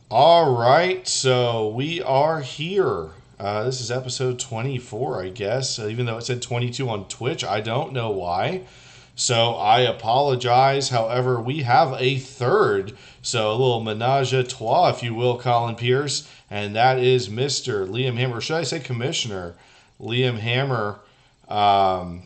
All right, so we are here. This is episode 24, I guess. Even though it said 22 on Twitch, I don't know why. So I apologize. However, we have a third. So a little menage a trois, if you will, Colin Pierce. And that is Mr. Liam Hammer. Or should I say Commissioner Liam Hammer? Um,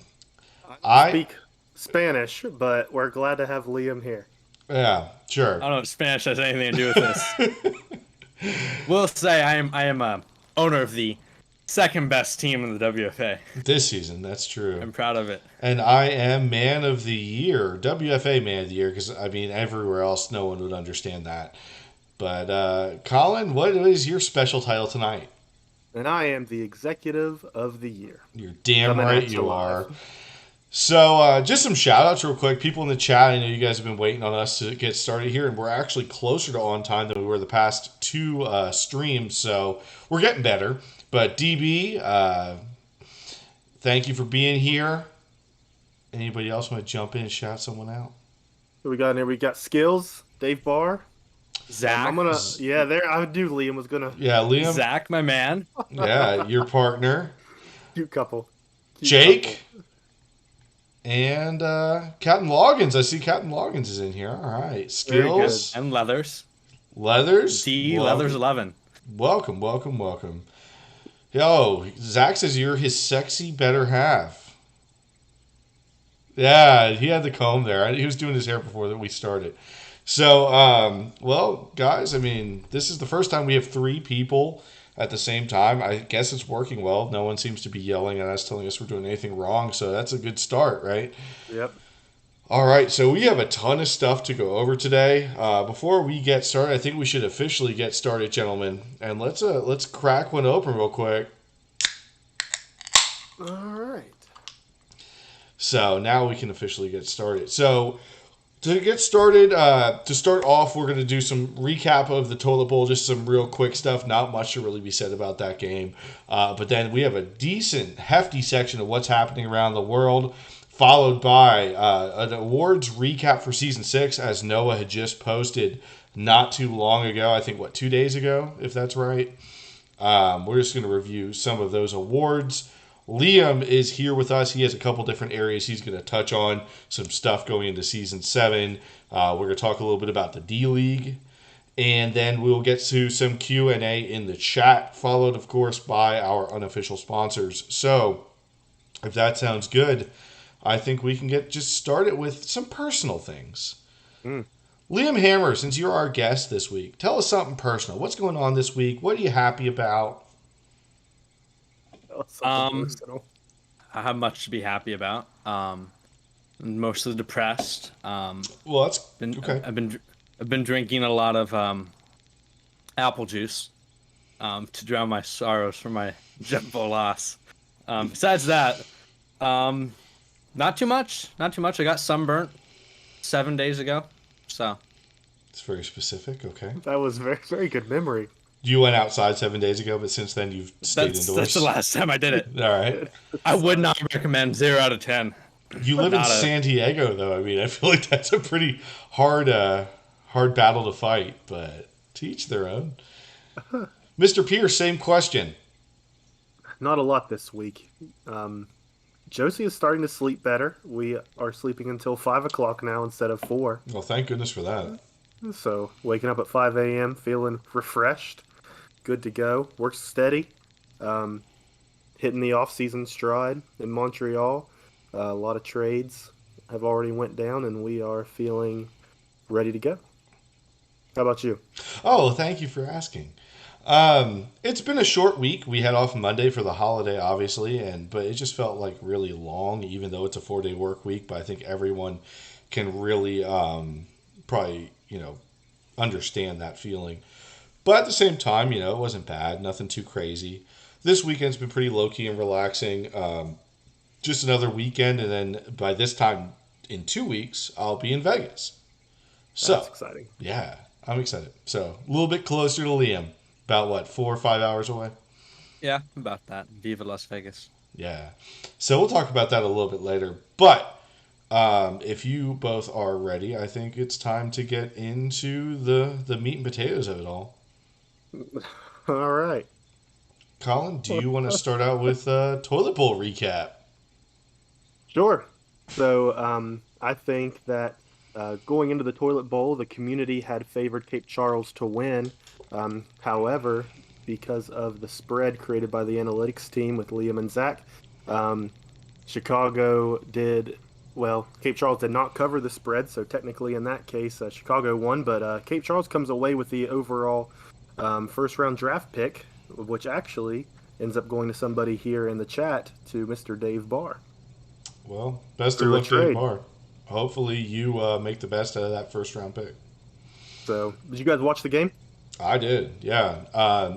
I don't I, speak Spanish, but we're glad to have Liam here. yeah, sure. I don't know if Spanish has anything to do with this. Will say I am a owner of the second best team in the WFA. This season, that's true. I'm proud of it. And I am Man of the Year, WFA Man of the Year, because I mean, everywhere else, no one would understand that. But Colin, what is your special title tonight? And I am the executive of the year. You're damn Coming right at you live. are. So, just some shout outs real quick. People in the chat, I know you guys have been waiting on us to get started here, and we're actually closer to on time than we were the past two streams, so we're getting better. But DB, thank you for being here. Anybody else want to jump in and shout someone out? Who we got in here? We got Skills, Dave Barr. Zach, I'm gonna, yeah, there. I do. Liam was gonna Yeah, Liam. Zach, my man. Yeah, your partner. cute couple. Cute Jake. couple. And Captain Loggins. I see Captain Loggins is in here. All right. Very good. Skills. And Leathers. Leathers. D welcome. Leathers 11. Welcome, welcome, welcome. Yo, Zach says you're his sexy better half. Yeah, he had the comb there. He was doing his hair before that we started. So, well, guys, I mean, this is the first time we have three people at the same time. I guess it's working well. No one seems to be yelling at us, telling us we're doing anything wrong. So that's a good start, right? Yep. All right, so we have a ton of stuff to go over today. Before we get started, I think we should officially get started, gentlemen. And let's crack one open real quick. All right. So now we can officially get started. So to get started, to start off, we're going to do some recap of the toilet bowl, just some real quick stuff. Not much to really be said about that game. But then we have a decent, hefty section of what's happening around the world, followed by an awards recap for season 6, as Noah had just posted not too long ago. I think, 2 days ago, if that's right. We're just going to review some of those awards. Liam is here with us. He has a couple different areas he's going to touch on, some stuff going into season 7. We're going to talk a little bit about the D-League. And then we'll get to some Q&A in the chat, followed, of course, by our unofficial sponsors. So, if that sounds good, I think we can get just started with some personal things. Liam Hammer, since you're our guest this week, tell us something personal. What's going on this week? What are you happy about? Something personal. I have much to be happy about. Mostly depressed. Well, that's Been, okay. I've been drinking a lot of apple juice to drown my sorrows for my Jumbo loss. Besides that, not too much. Not too much. I got sunburnt 7 days ago, so It's very specific. Okay. That was very, very good memory. You went outside 7 days ago, but since then you've stayed that's indoors. the last time I did it. All right. I would not recommend 0 out of 10. You live in Not a- San Diego, though. I mean, I feel like that's a pretty hard battle to fight, but to each their own. Mr. Pierce, same question. Not a lot this week. Josie is starting to sleep better. We are sleeping until 5 o'clock now instead of 4. Well, thank goodness for that. So waking up at 5 a.m. feeling refreshed, good to go. Works steady. Hitting the off-season stride in Montreal. A lot of trades have already went down, and we are feeling ready to go. How about you? Oh, thank you for asking. It's been a short week. We had off Monday for the holiday, obviously, but it just felt like really long, even though it's a 4-day work week. But I think everyone can really probably understand that feeling. But at the same time, it wasn't bad. Nothing too crazy. This weekend's been pretty low key and relaxing. Just another weekend, and then by this time in 2 weeks, I'll be in Vegas. So That's exciting. yeah, I'm excited. So a little bit closer to Liam. About 4 or 5 hours away? Yeah, about that. Viva Las Vegas. Yeah. So we'll talk about that a little bit later. But if you both are ready, I think it's time to get into the meat and potatoes of it all. All right. Colin, do you want to start out with toilet bowl recap? Sure. So I think that going into the toilet bowl, the community had favored Cape Charles to win. However, because of the spread created by the analytics team with Liam and Zach, um, Chicago did well. Cape Charles did not cover the spread, so technically in that case, Chicago won. But Cape Charles comes away with the overall first round draft pick, which actually ends up going to somebody here in the chat, to Mr. Dave Barr Well, best of through a luck, Dave trade. Barr. Hopefully, you make the best out of that first round pick. So, did you guys watch the game? I did, yeah.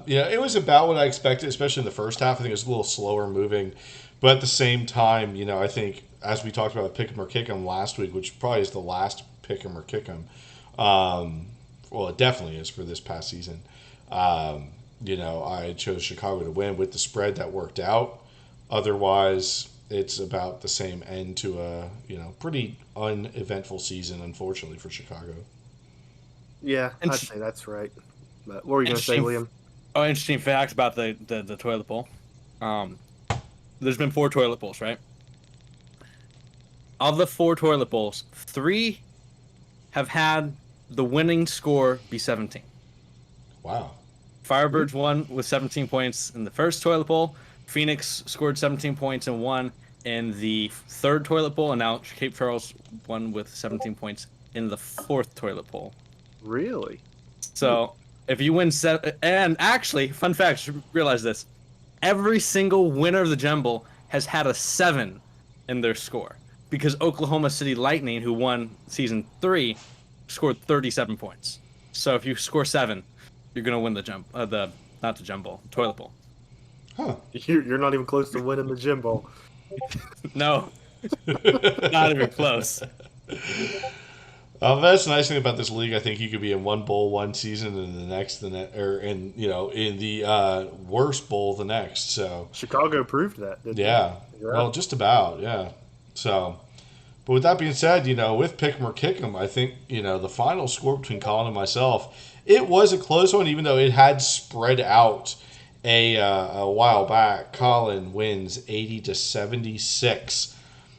It was about what I expected, especially in the first half. I think it was a little slower moving, but at the same time, I think as we talked about pick 'em or kick 'em last week, which probably is the last pick 'em or kick 'em. Well, it definitely is for this past season. I chose Chicago to win with the spread that worked out. Otherwise, it's about the same end to a pretty uneventful season, unfortunately for Chicago. Yeah, I'd Inter- say that's right. But what were you going to say, Interesting. Liam? Interesting fact about the toilet bowl. Um, there's been 4 toilet bowls, right? Of the 4 toilet bowls, 3 have had the winning score be 17. Wow. Firebirds won with 17 points in the first toilet bowl. Phoenix scored 17 points and won in the third toilet bowl, and now Cape Charles won with 17 points in the fourth toilet bowl. Really? So if you win and actually, fun fact, you should realize this: every single winner of the Gem Bowl has had a 7 in their score because Oklahoma City Lightning, who won season 3, scored 37 points. So if you score 7, you're gonna win the not the Gem Bowl, toilet bowl. Huh. You're not even close to winning the Gym Bowl. No, not even close. That's the nice thing about this league. I think you could be in one bowl one season and the next, or in the worst bowl the next. So Chicago proved that, didn't yeah, they? well, just about, yeah. So, but with that being said, with pick 'em or kick 'em, I think the final score between Colin and myself, it was a close one, even though it had spread out a while back. Colin wins 80-76,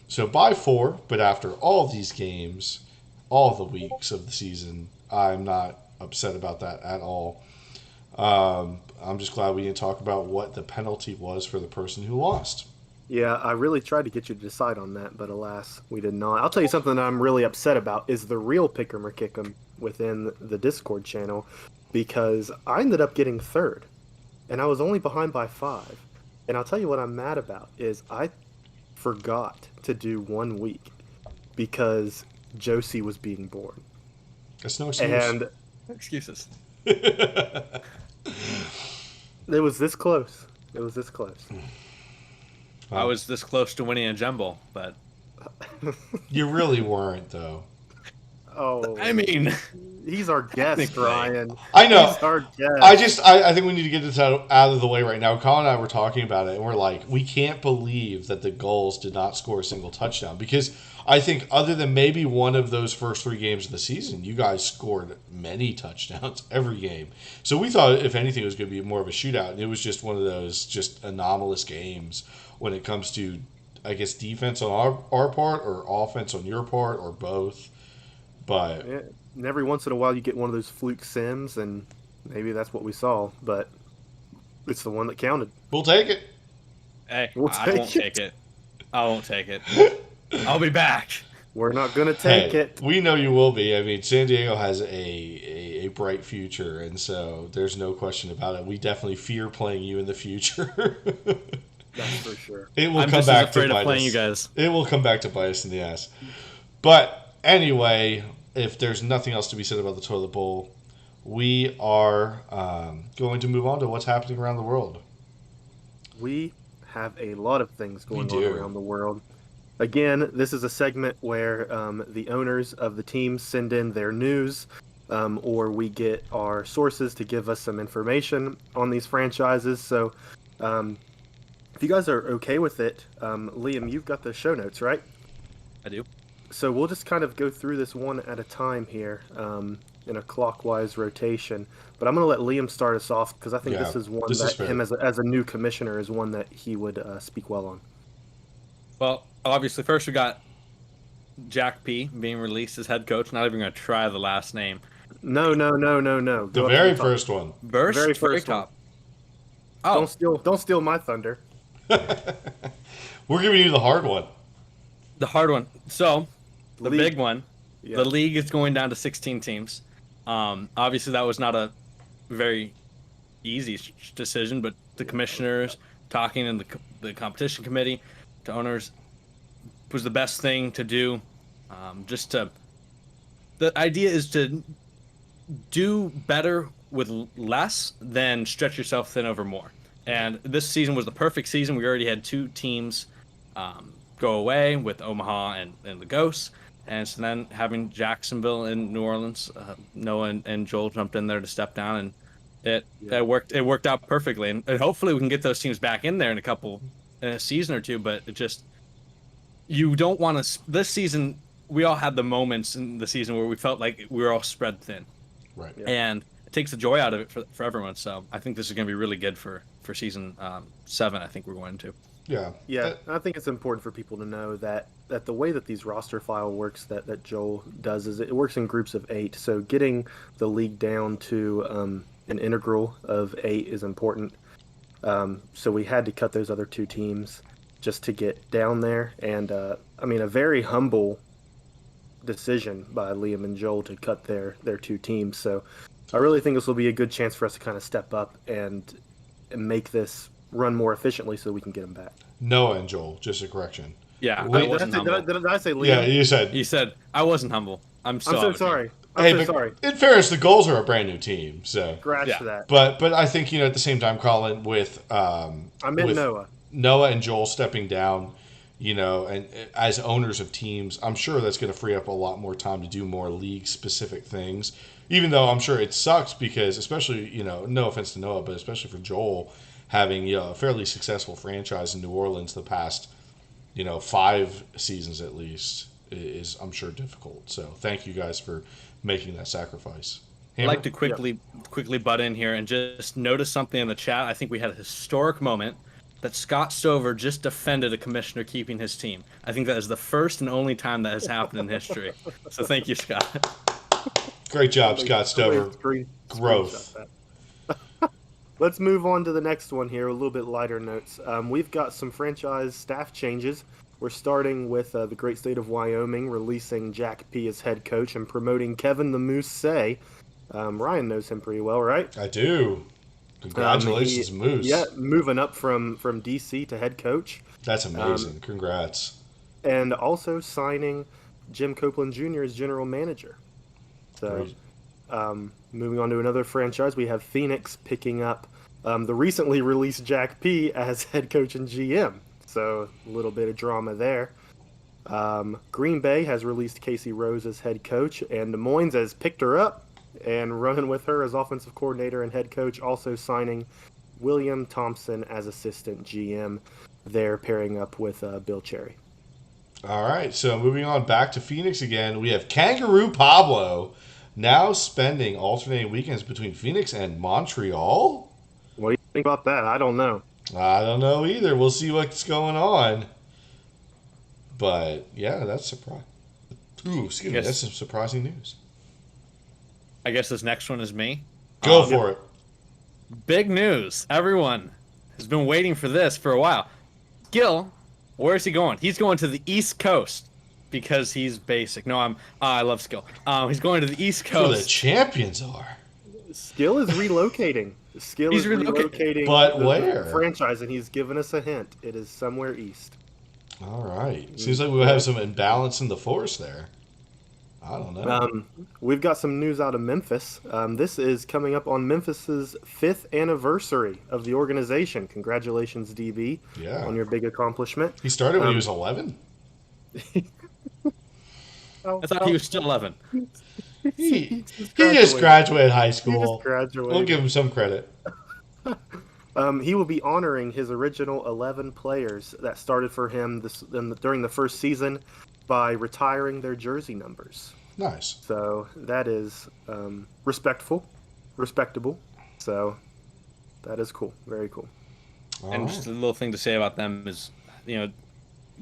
so by 4. But after all these games, all the weeks of the season, I'm not upset about that at all. I'm just glad we didn't talk about what the penalty was for the person who lost. Yeah, I really tried to get you to decide on that, but alas, we did not. I'll tell you something that I'm really upset about is the real pick 'em or kick 'em within the Discord channel, because I ended up getting third, and I was only behind by 5. And I'll tell you what I'm mad about is I forgot to do 1 week because Josie was being born. That's no excuse. And Excuses. it was this close. It was this close. I was this close to winning a Gem Bowl, but You really weren't, though. Oh, I mean, he's our guest, technically. Ryan. I know. He's our guest. I think we need to get this out of the way right now. Colin and I were talking about it, and we're like, we can't believe that the Gulls did not score a single touchdown, because I think other than maybe one of those first 3 games of the season, you guys scored many touchdowns every game. So we thought, if anything, it was going to be more of a shootout, and it was just one of those just anomalous games when it comes to, I guess, defense on our part or offense on your part or both. But Yeah, and every once in a while you get one of those fluke sims, and maybe that's what we saw, but it's the one that counted. we'll take it. hey, We'll I take won't it. take it. I won't take it. I'll be back. We're not going to take Hey, it. we know you will be. I mean, San Diego has a bright future, and so there's no question about it. We definitely fear playing you in the future. That's for sure. It will I'm come just back as to afraid of bite playing us. you guys. It will come back to bite us in the ass. But anyway, if there's nothing else to be said about the toilet bowl, we are going to move on to what's happening around the world. We have a lot of things going on do. around the world. Again, this is a segment where the owners of the teams send in their news, or we get our sources to give us some information on these franchises. So, if you guys are okay with it, Liam, you've got the show notes, right? I do. So we'll just kind of go through this one at a time here. in a clockwise rotation. But I'm going to let Liam start us off because I think Yeah, this is one this is that fair. him as a new commissioner is one that he would speak well on. Well, obviously, first we got Jack P being released as head coach. Not even going to try the last name. No. The Go up to the very top. first one. The very Very first one. top. Oh, Don't steal my thunder. We're giving you the hard one. the hard one. So, the League. big one. Yeah. The league is going down to 16 teams. Obviously, that was not a very easy decision, but the commissioners talking in the competition committee to owners was the best thing to do. The idea is to do better with less than stretch yourself thin over more. And this season was the perfect season. We already had two teams go away with Omaha and the Ghosts. And so then having Jacksonville and New Orleans, Noah and Joel jumped in there to step down, and it worked. It worked out perfectly, and hopefully we can get those teams back in there in a season or two. But it just you don't want to. This season, we all had the moments in the season where we felt like we were all spread thin, Right. Yeah. and it takes the joy out of it for everyone. So I think this is going to be really good for season 7. I think we're going to. Yeah. Yeah, I think it's important for people to know that the way that these roster file works that Joel does is it works in groups of 8. So getting the league down to an integral of 8 is important. So we had to cut those other 2 teams just to get down there. And I mean, a very humble decision by Liam and Joel to cut their 2 teams. So I really think this will be a good chance for us to kind of step up and make this run more efficiently so we can get them back. Noah and Joel, just a correction. Yeah, Wait, I wasn't humble. Did I say Liam? Yeah, you said. You said I wasn't humble. I'm so sorry. Hey, I'm so but sorry. in fairness, the Goals are a brand new team, so. Scratch Yeah. that. But I think at the same time, Colin, with I meant with Noah. Noah and Joel stepping down, and as owners of teams, I'm sure that's going to free up a lot more time to do more league specific things. Even though I'm sure it sucks because, especially no offense to Noah, but especially for Joel, having a fairly successful franchise in New Orleans the past 5 seasons at least is I'm sure difficult. So thank you guys for making that sacrifice. I'd like to quickly butt in here and just notice something in the chat. I think we had a historic moment that Scott Stover just defended a commissioner keeping his team. I think that is the first and only time that has happened in history. So thank you, Scott. Great job, Scott Stover. Growth. Let's move on to the next one here, a little bit lighter notes. We've got some franchise staff changes. We're starting with the great state of Wyoming releasing Jack P as head coach and promoting Kevin the Moose Say. Ryan knows him pretty well, right? I do. Congratulations, Moose. Yeah, moving up from DC to head coach. That's amazing. Congrats. And also signing Jim Copeland Jr. as general manager. So, moving on to another franchise, we have Phoenix picking up the recently released Jack P as head coach and GM. So, a little bit of drama there. Green Bay has released Casey Rose as head coach, and Des Moines has picked her up and running with her as offensive coordinator and head coach, also signing William Thompson as assistant GM. They're pairing up with Bill Cherry. All right, so moving on back to Phoenix again, we have Kangaroo Pablo now spending alternating weekends between Phoenix and Montreal. What do you think about that? I don't know. I don't know either. We'll see what's going on. But yeah, that's surprising. Ooh, excuse me. That's some surprising news. I guess this next one is me. Go for it. Big news. Everyone has been waiting for this for a while. Gil, where is he going? He's going to the East Coast because he's basic. No, I love Skill. He's going to the East Coast. Where the champions are. Skill is relocating. Skill is relocating. But the where? Franchise, and he's given us a hint. It is somewhere east. All right. Seems like we have some imbalance in the force there. I don't know. We've got some news out of Memphis. This is coming up on Memphis's 5th anniversary of the organization. Congratulations, DB, on your big accomplishment. He started when he was 11? I thought he was still 11. He just graduated high school. We'll give him some credit. He will be honoring his original 11 players that started for him during the first season by retiring their jersey numbers. Nice. So that is respectable. So that is cool. Very cool. All And right. just a little thing to say about them is, you know,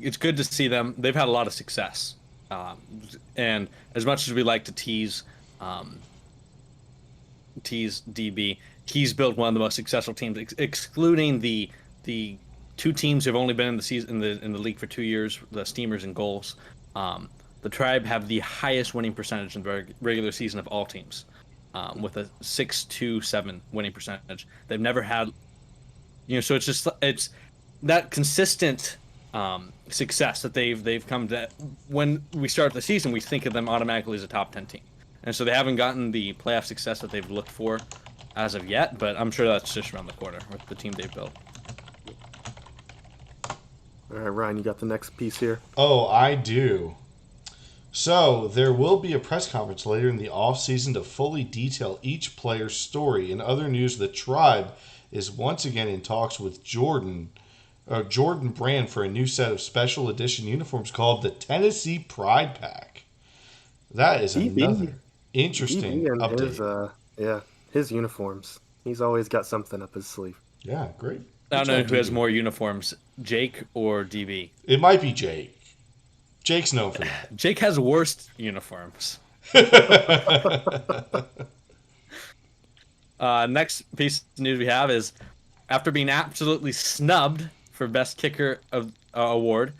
it's good to see them. They've had a lot of success. Um, and as much as we like to um, tease DB, he's built one of the most successful teams, excluding the two teams who've only been in the season in the league for 2 years, the Steamers and Goals. Um, the Tribe have the highest winning percentage in the regular season of all teams, with a 6.27 winning percentage. They've never had, so it's that consistent success that they've come to. When we start the season, we think of them automatically as a top 10 team, and so they haven't gotten the playoff success that they've looked for as of yet. But I'm sure that's just around the corner with the team they've built. All right, Ryan, you got the next piece here. Oh, I do. So, there will be a press conference later in the offseason to fully detail each player's story. In other news, the Tribe is once again in talks with Jordan Brand for a new set of special edition uniforms called the Tennessee Pride Pack. That is DB, another interesting DB, and his update. his uniforms. He's always got something up his sleeve. Yeah, great. I Good don't know job, who has DB. more uniforms, Jake or DB. It might be Jake. Jake's known for that. Jake has worst uniforms. Next piece of news we have is after being absolutely snubbed for best kicker of award,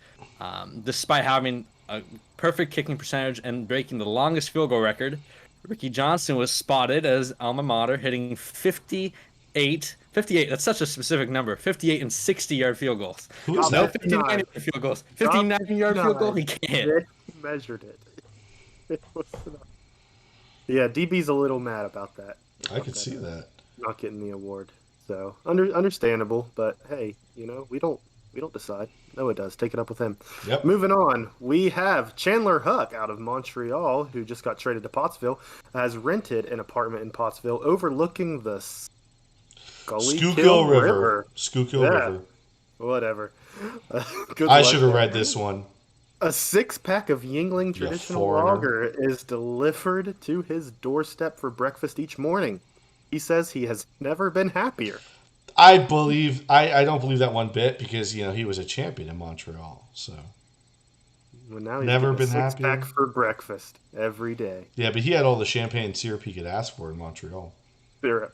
despite having a perfect kicking percentage and breaking the longest field goal record, Ricky Johnson was spotted as alma mater hitting 58. 58, that's such a specific number. 58 and 60-yard field goals. Who is No that? 59-yard field goals. Top 59-yard field goal, he 9. can't. They measured it. Yeah, DB's a little mad about that. I could see that. Not getting the award. So understandable, but hey, we don't decide. No, it does. Take it up with him. Yep. Moving on, we have Chandler Huck out of Montreal, who just got traded to Pottsville, has rented an apartment in Pottsville overlooking the Schuylkill River. Schuylkill Yeah. River. Whatever. Good I luck should have there. read this one. A 6-pack of Yingling traditional foreigner. lager is delivered to his doorstep for breakfast each morning. He says he has never been happier. I don't believe that one bit because he was a champion in Montreal. So Well, now he's Never getting been a 6-pack happier. for breakfast every day. yeah, but he had all the champagne and syrup he could ask for in Montreal. Syrup.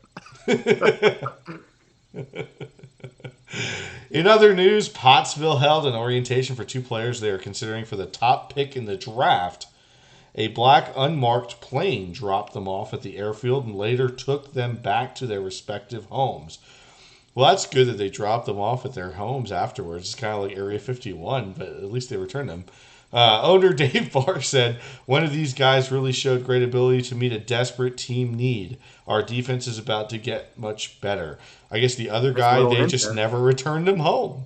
In other news, Pottsville held an orientation for two players they are considering for the top pick in the draft. A black unmarked plane dropped them off at the airfield and later took them back to their respective homes. Well, that's good that they dropped them off at their homes afterwards. It's kind of like Area 51, but at least they returned them. Owner Dave Barr said, one of these guys really showed great ability to meet a desperate team need. Our defense is about to get much better. I guess the other guy, little they hint just there. never returned him home.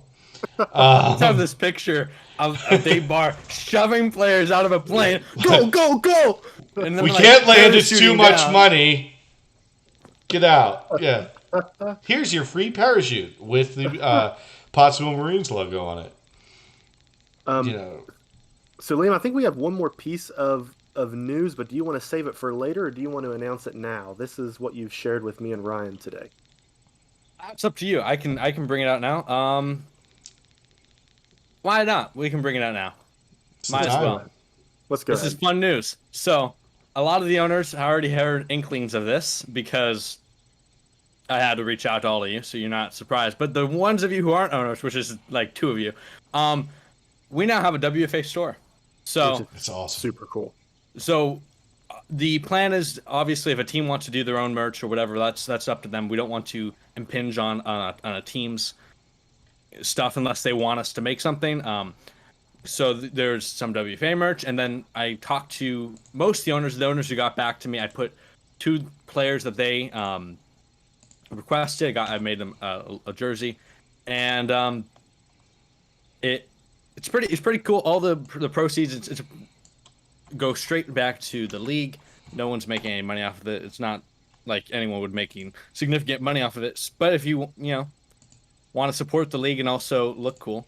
Let's have this picture of Dave Barr shoving players out of a plane. Go, go, go! And then We can't land, it's too parachuting much down. money. Get out. Yeah. Here's your free parachute with the Pottsville Marines logo on it. So, Liam, I think we have one more piece of news, but do you want to save it for later, or do you want to announce it now? This is what you've shared with me and Ryan today. It's up to you. I can bring it out now. Why not? We can bring it out now. It's the Might as time. well. Let's go This ahead. is fun news. So, a lot of the owners already heard inklings of this because I had to reach out to all of you, so you're not surprised. But the ones of you who aren't owners, which is like 2 of you, we now have a WFA store. So, It's awesome. Super cool. so the plan is obviously if a team wants to do their own merch or whatever, that's up to them. We don't want to impinge on a team's stuff unless they want us to make something. So there's some WFA merch, and then I talked to most of the owners. The owners who got back to me, I put 2 players that they requested. I made them a jersey, and it's pretty cool. All the proceeds it's go straight back to the league. No one's making any money off of it. It's not like anyone would making significant money off of it. But if you want to support the league and also look cool,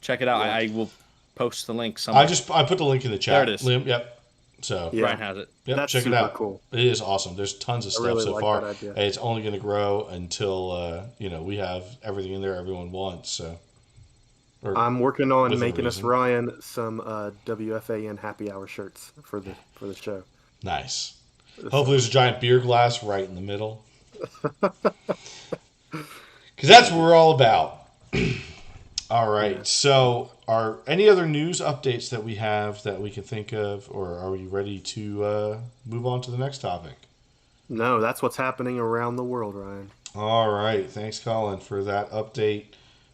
check it out. Yeah. I will post the link somewhere. I put the link in the chat. There it is. Liam, yep. So Yeah, Brian has it. yep, that's check it super out. cool. It is awesome. There's tons of I stuff really so like far. that idea. It's only going to grow until we have everything in there everyone wants. So, or I'm working on within making us reason. Ryan some WFA and happy hour shirts for the show. Nice. Hopefully, So there's a giant beer glass right in the middle, because that's what we're all about. All yeah. right. So, are any other news updates that we have that we can think of, or are we ready to move on to the next topic? No, that's what's happening around the world, Ryan. All right. Thanks, Colin, for that update,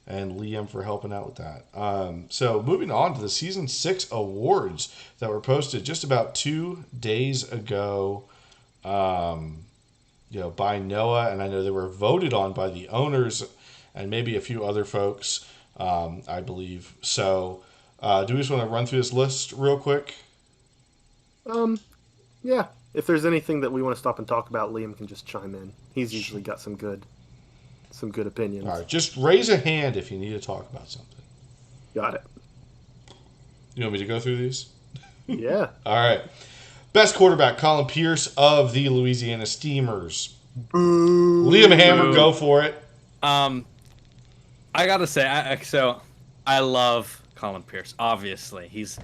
and Liam for helping out with that. So, moving on to the season 6 awards that were posted just about 2 days ago. Um, by Noah, and I know they were voted on by the owners and maybe a few other folks, I believe. So, do we just want to run through this list real quick? Um, yeah. If there's anything that we want to stop and talk about, Liam can just chime in. He's usually got some good All opinions. right, just raise a hand if you need to talk about something. Got it. You want me to go through these? Yeah. All right. Best quarterback, Colin Pierce of the Louisiana Steamers. Liam Hammer, Boo. go for it. I gotta say, I love Colin Pierce. Obviously, he's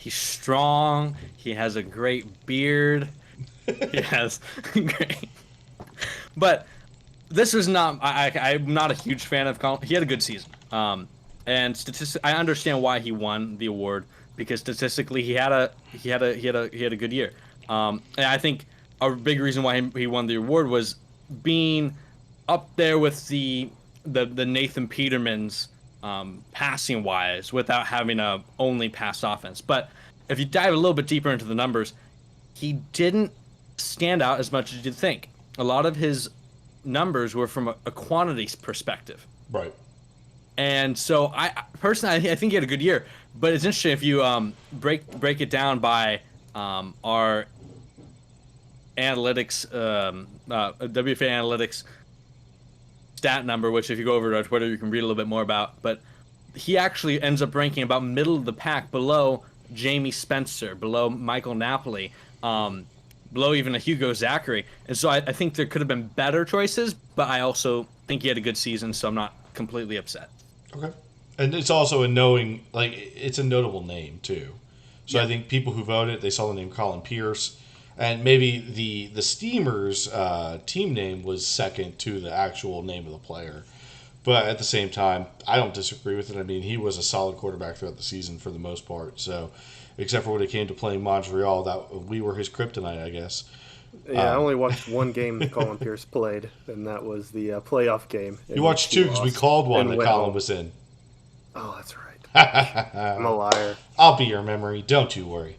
strong. He has a great beard. He has great. But this is not. I'm not a huge fan of Colin. He had a good season. And I understand why he won the award because statistically he had a good year. And I think a big reason why he won the award was being up there with the Nathan Petermans passing wise without having a only pass offense. But if you dive a little bit deeper into the numbers, he didn't stand out as much as you'd think. A lot of his numbers were from a quantity perspective. Right. And so I personally I think he had a good year, but it's interesting if you break it down by our analytics WFA analytics stat number, which if you go over to our Twitter you can read a little bit more about. But he actually ends up ranking about middle of the pack, below Jamie Spencer, below Michael Napoli, below even a Hugo Zachary. And so I think there could have been better choices, but I also think he had a good season, so I'm not completely upset. Okay. And it's also it's a notable name too. So Yeah. I think people who voted, they saw the name Colin Pierce, and maybe the Steamers team name was second to the actual name of the player. But at the same time, I don't disagree with it. I mean, he was a solid quarterback throughout the season for the most part. So, except for when it came to playing Montreal, that we were his kryptonite, I guess. Yeah, I only watched one game that Colin Pierce played, and that was the playoff game. You watched two because we called one that went Colin home. was in. Oh, that's right. I'm a liar. I'll be your memory. Don't you worry.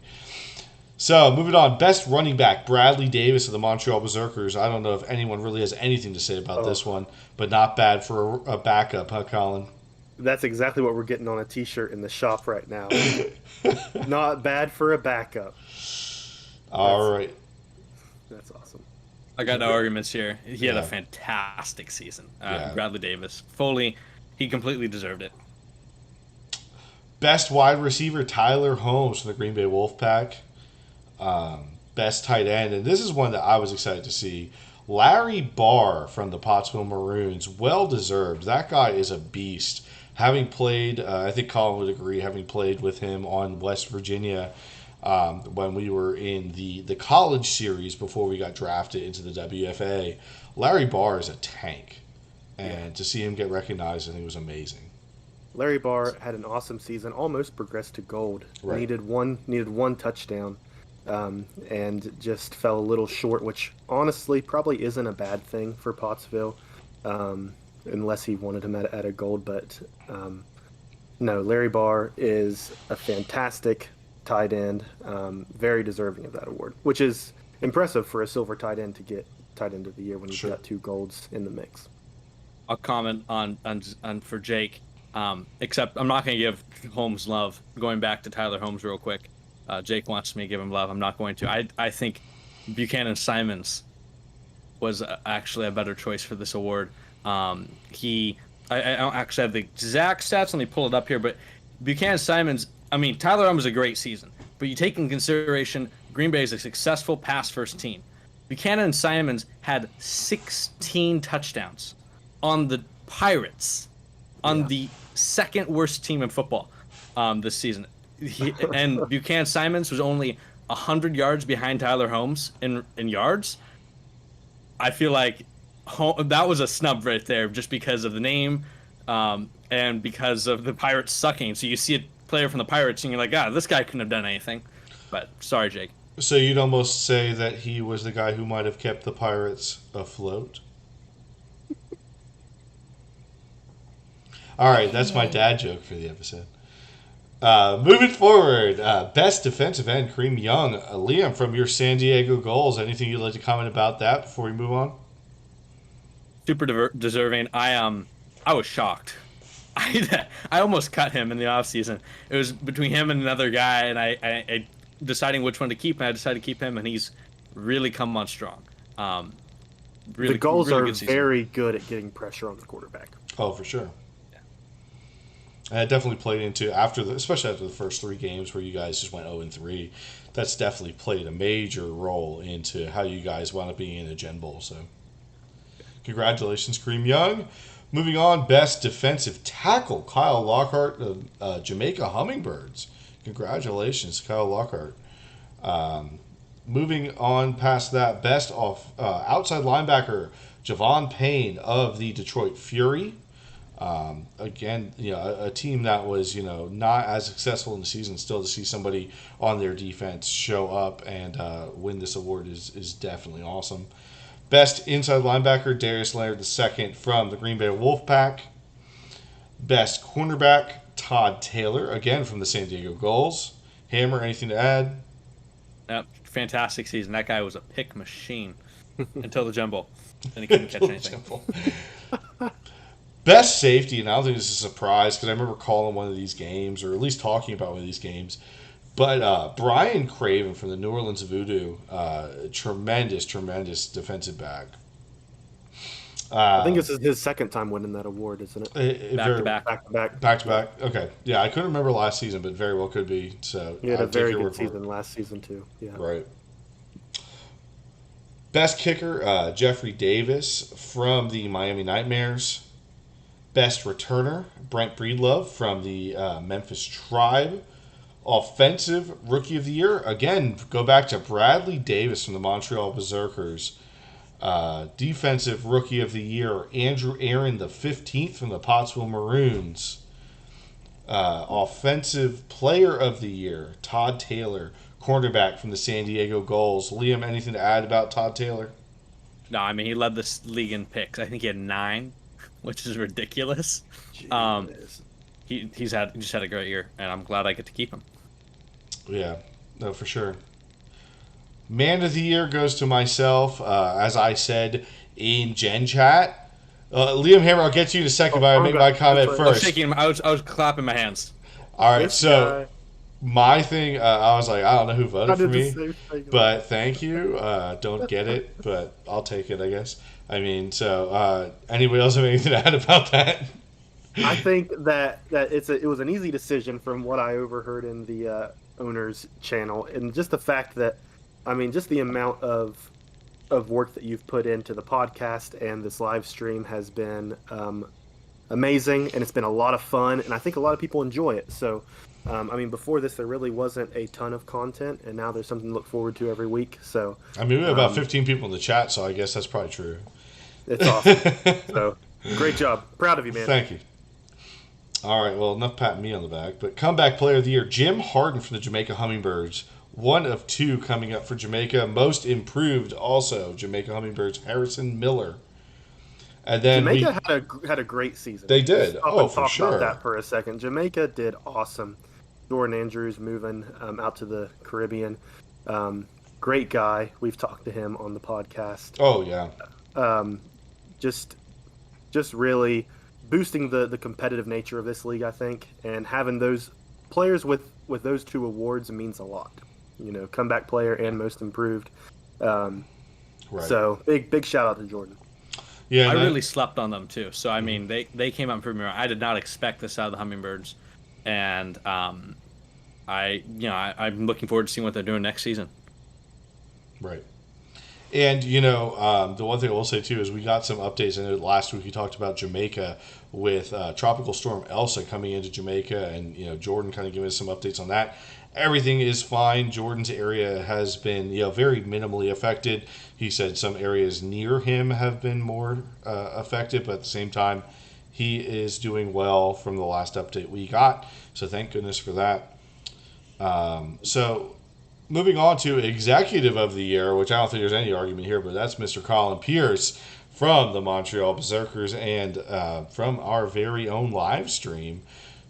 So, moving on. Best running back, Bradley Davis of the Montreal Berserkers. I don't know if anyone really has anything to say about this one, but not bad for a backup, huh, Colin? That's exactly what we're getting on a T-shirt in the shop right now. Not bad for a backup. All right. That's awesome. I got no arguments here. He had Yeah. a fantastic season. Yeah. Bradley Davis, fully, he completely deserved it. Best wide receiver, Tyler Holmes from the Green Bay Wolfpack. Best tight end, and this is one that I was excited to see. Larry Barr from the Pottsville Maroons. Well deserved. That guy is a beast. Having played, I think Colin would agree, having played with him on West Virginia when we were in the college series before we got drafted into the WFA. Larry Barr is a tank. And to see him get recognized, I think was amazing. Larry Barr had an awesome season, almost progressed to gold. Right. Needed one touchdown, and just fell a little short, which honestly probably isn't a bad thing for Pottsville, unless he wanted him at a gold. But no, Larry Barr is a fantastic tight end, very deserving of that award, which is impressive for a silver tight end to get tight end of the year when he's got 2 golds in the mix. I'll comment on for Jake. Except I'm not going to give Holmes love. Going back to Tyler Holmes real quick. Jake wants me to give him love. I'm not going to. I think Buchanan Simons was actually a better choice for this award. I don't actually have the exact stats. Let me pull it up here. But Buchanan Simons, I mean, Tyler Holmes was a great season. but you take in consideration Green Bay is a successful pass-first team. Buchanan and Simons had 16 touchdowns on the Pirates, on the second worst team in football this season. And Buchanan Simons was only 100 yards behind Tyler Holmes in yards. I feel like that was a snub right there just because of the name and because of the Pirates sucking. So you see a player from the Pirates and you're like, this guy couldn't have done anything. But sorry, Jake. So you'd almost say that he was the guy who might have kept the Pirates afloat? All right, that's my dad joke for the episode. Moving forward, best defensive end, Kareem Young. Liam, from your San Diego Gulls, anything you'd like to comment about that before we move on? Super deserving. I was shocked. I almost cut him in the offseason. It was between him and another guy, and I deciding which one to keep, and I decided to keep him, and he's really come on strong. The Gulls are very good at getting pressure on the quarterback. Oh, for sure. And it definitely played into especially after the first 3 games where you guys just went 0-3. That's definitely played a major role into how you guys wound up being in a Gen Bowl. So, congratulations, Kareem Young. Moving on, best defensive tackle, Kyle Lockhart of Jamaica Hummingbirds. Congratulations, Kyle Lockhart. Moving on past that, best outside linebacker, Javon Payne of the Detroit Fury. Again, a team that was, not as successful in the season, still to see somebody on their defense show up and win this award is definitely awesome. Best inside linebacker, Darius Leonard II from the Green Bay Wolfpack. Best cornerback, Todd Taylor, again from the San Diego Gulls. Hammer, anything to add? Yep, fantastic season. That guy was a pick machine until the Gen Bowl. Then he couldn't catch anything. Best safety, and I don't think this is a surprise because I remember calling one of these games, or at least talking about one of these games. But Brian Craven from the New Orleans Voodoo, tremendous defensive back. I think this is his second time winning that award, isn't it? Back to back. Okay. Yeah, I couldn't remember last season, but very well could be. So he had a very good season last season, too. Yeah. Right. Best kicker, Jeffrey Davis from the Miami Nightmares. Best returner, Brent Breedlove from the Memphis Tribe. Offensive Rookie of the Year, again, go back to Bradley Davis from the Montreal Berserkers. Defensive Rookie of the Year, Andrew Aaron, the 15th from the Pottsville Maroons. Offensive Player of the Year, Todd Taylor, cornerback from the San Diego Gulls. Liam, anything to add about Todd Taylor? No, I mean, he led this league in picks. I think he had 9, which is ridiculous. He just had a great year, and I'm glad I get to keep him. Yeah, no, for sure. Man of the Year goes to myself, as I said in Gen Chat. Liam Hammer, I'll get to you in a second, but I make my comment first. I was shaking. I was clapping my hands. All right, so my thing, I was like, I don't know who voted for me, but thank you. Don't get it, but I'll take it, I guess. I mean, so anybody else have anything to add about that? I think that it was an easy decision from what I overheard in the owner's channel, and just the fact that, I mean, just the amount of work that you've put into the podcast and this live stream has been amazing, and it's been a lot of fun, and I think a lot of people enjoy it. So, I mean, before this, there really wasn't a ton of content, and now there's something to look forward to every week. So, I mean, we have about 15 people in the chat, so I guess that's probably true. It's awesome. So, great job. Proud of you, man. Thank you. All right, well, enough patting me on the back. But comeback player of the year, Jim Harden from the Jamaica Hummingbirds. 1 of 2 coming up for Jamaica. Most improved, also, Jamaica Hummingbirds, Harrison Miller. And then Jamaica had a great season. They did. Talk about that for a second. Jamaica did awesome. Jordan Andrews moving out to the Caribbean. Great guy. We've talked to him on the podcast. Oh, yeah. Just really boosting the competitive nature of this league, I think, and having those players with those 2 awards means a lot. Comeback player and most improved. Right. So big shout out to Jordan. Yeah, I really slept on them too. So I mean, they came out for me. I did not expect this out of the Hummingbirds, and I'm looking forward to seeing what they're doing next season. Right. And the one thing I will say too is we got some updates. I know last week we talked about Jamaica with Tropical Storm Elsa coming into Jamaica, and Jordan kind of giving us some updates on that. Everything is fine. Jordan's area has been very minimally affected. He said some areas near him have been more affected, but at the same time, he is doing well from the last update we got. So thank goodness for that. So moving on to Executive of the Year, which I don't think there's any argument here, but that's Mr. Colin Pierce from the Montreal Berserkers and from our very own live stream.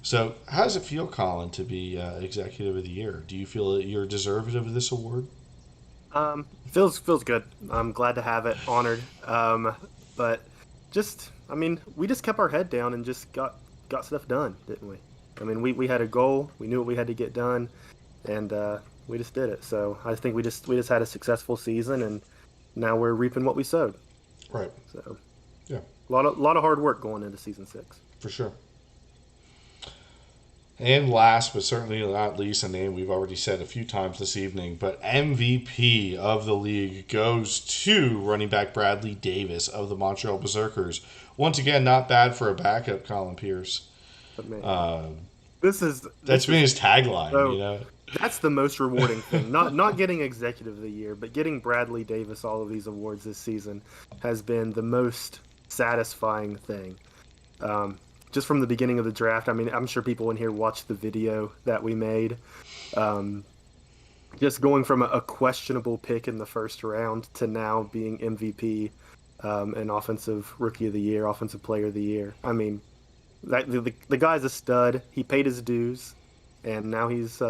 So, how does it feel, Colin, to be Executive of the Year? Do you feel that you're deserving of this award? Feels good. I'm glad to have it honored. But we just kept our head down and just got stuff done, didn't we? I mean, we had a goal. We knew what we had to get done, and we just did it. So I think we just had a successful season, and now we're reaping what we sowed. Right. So yeah, a lot of hard work going into season 6. For sure. And last but certainly not least, a name we've already said a few times this evening, but MVP of the league goes to running back Bradley Davis of the Montreal Berserkers. Once again, not bad for a backup, Colin Pierce. But man, that's been his tagline, so, That's the most rewarding thing. Not getting Executive of the Year, but getting Bradley Davis all of these awards this season has been the most satisfying thing. Just from the beginning of the draft, I mean, I'm sure people in here watched the video that we made. Just going from a questionable pick in the first round to now being MVP and Offensive Rookie of the Year, Offensive Player of the Year. I mean, the guy's a stud. He paid his dues, and now he's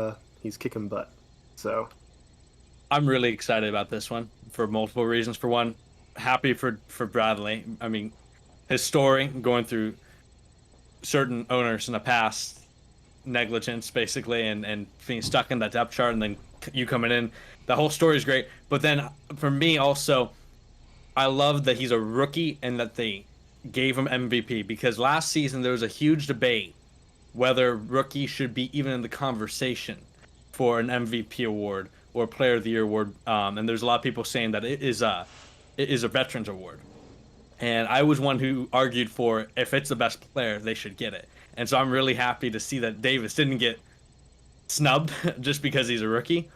kicking butt. So I'm really excited about this one for multiple reasons. For one, happy for Bradley. I mean, his story going through certain owners in the past, negligence basically, and being stuck in that depth chart, and then you coming in. The whole story is great. But then for me also, I love that he's a rookie and that they gave him MVP, because last season there was a huge debate whether rookie should be even in the conversation for an MVP award or Player of the Year award. And there's a lot of people saying that it is a veterans award. And I was one who argued for, if it's the best player, they should get it. And so I'm really happy to see that Davis didn't get snubbed just because he's a rookie,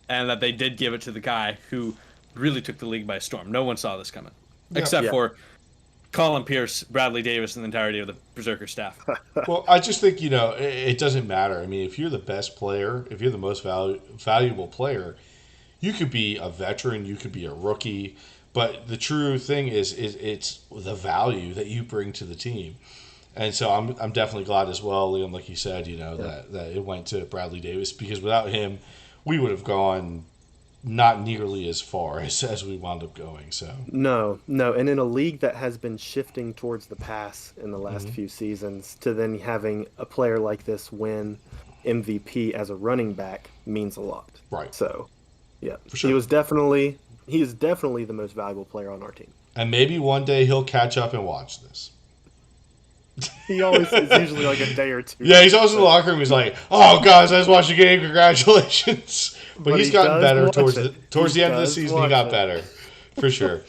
and that they did give it to the guy who really took the league by storm. No one saw this coming, except for Colin Pierce, Bradley Davis, and the entirety of the Berserker staff. Well, I just think, it doesn't matter. I mean, if you're the best player, if you're the most valuable player, you could be a veteran, you could be a rookie. But the true thing is it's the value that you bring to the team. And so I'm definitely glad as well, Liam, like you said, that it went to Bradley Davis, because without him, we would have gone not nearly as far as we wound up going. So No. And in a league that has been shifting towards the pass in the last few seasons, to then having a player like this win MVP as a running back means a lot. Right. So, yeah. For sure. He is definitely the most valuable player on our team. And maybe one day he'll catch up and watch this. He always is usually like a day or two. Yeah, he's always in the locker room. He's like, "Oh, guys, I just watched the game. Congratulations!" But he's gotten better towards the end of the season. He got better, for sure.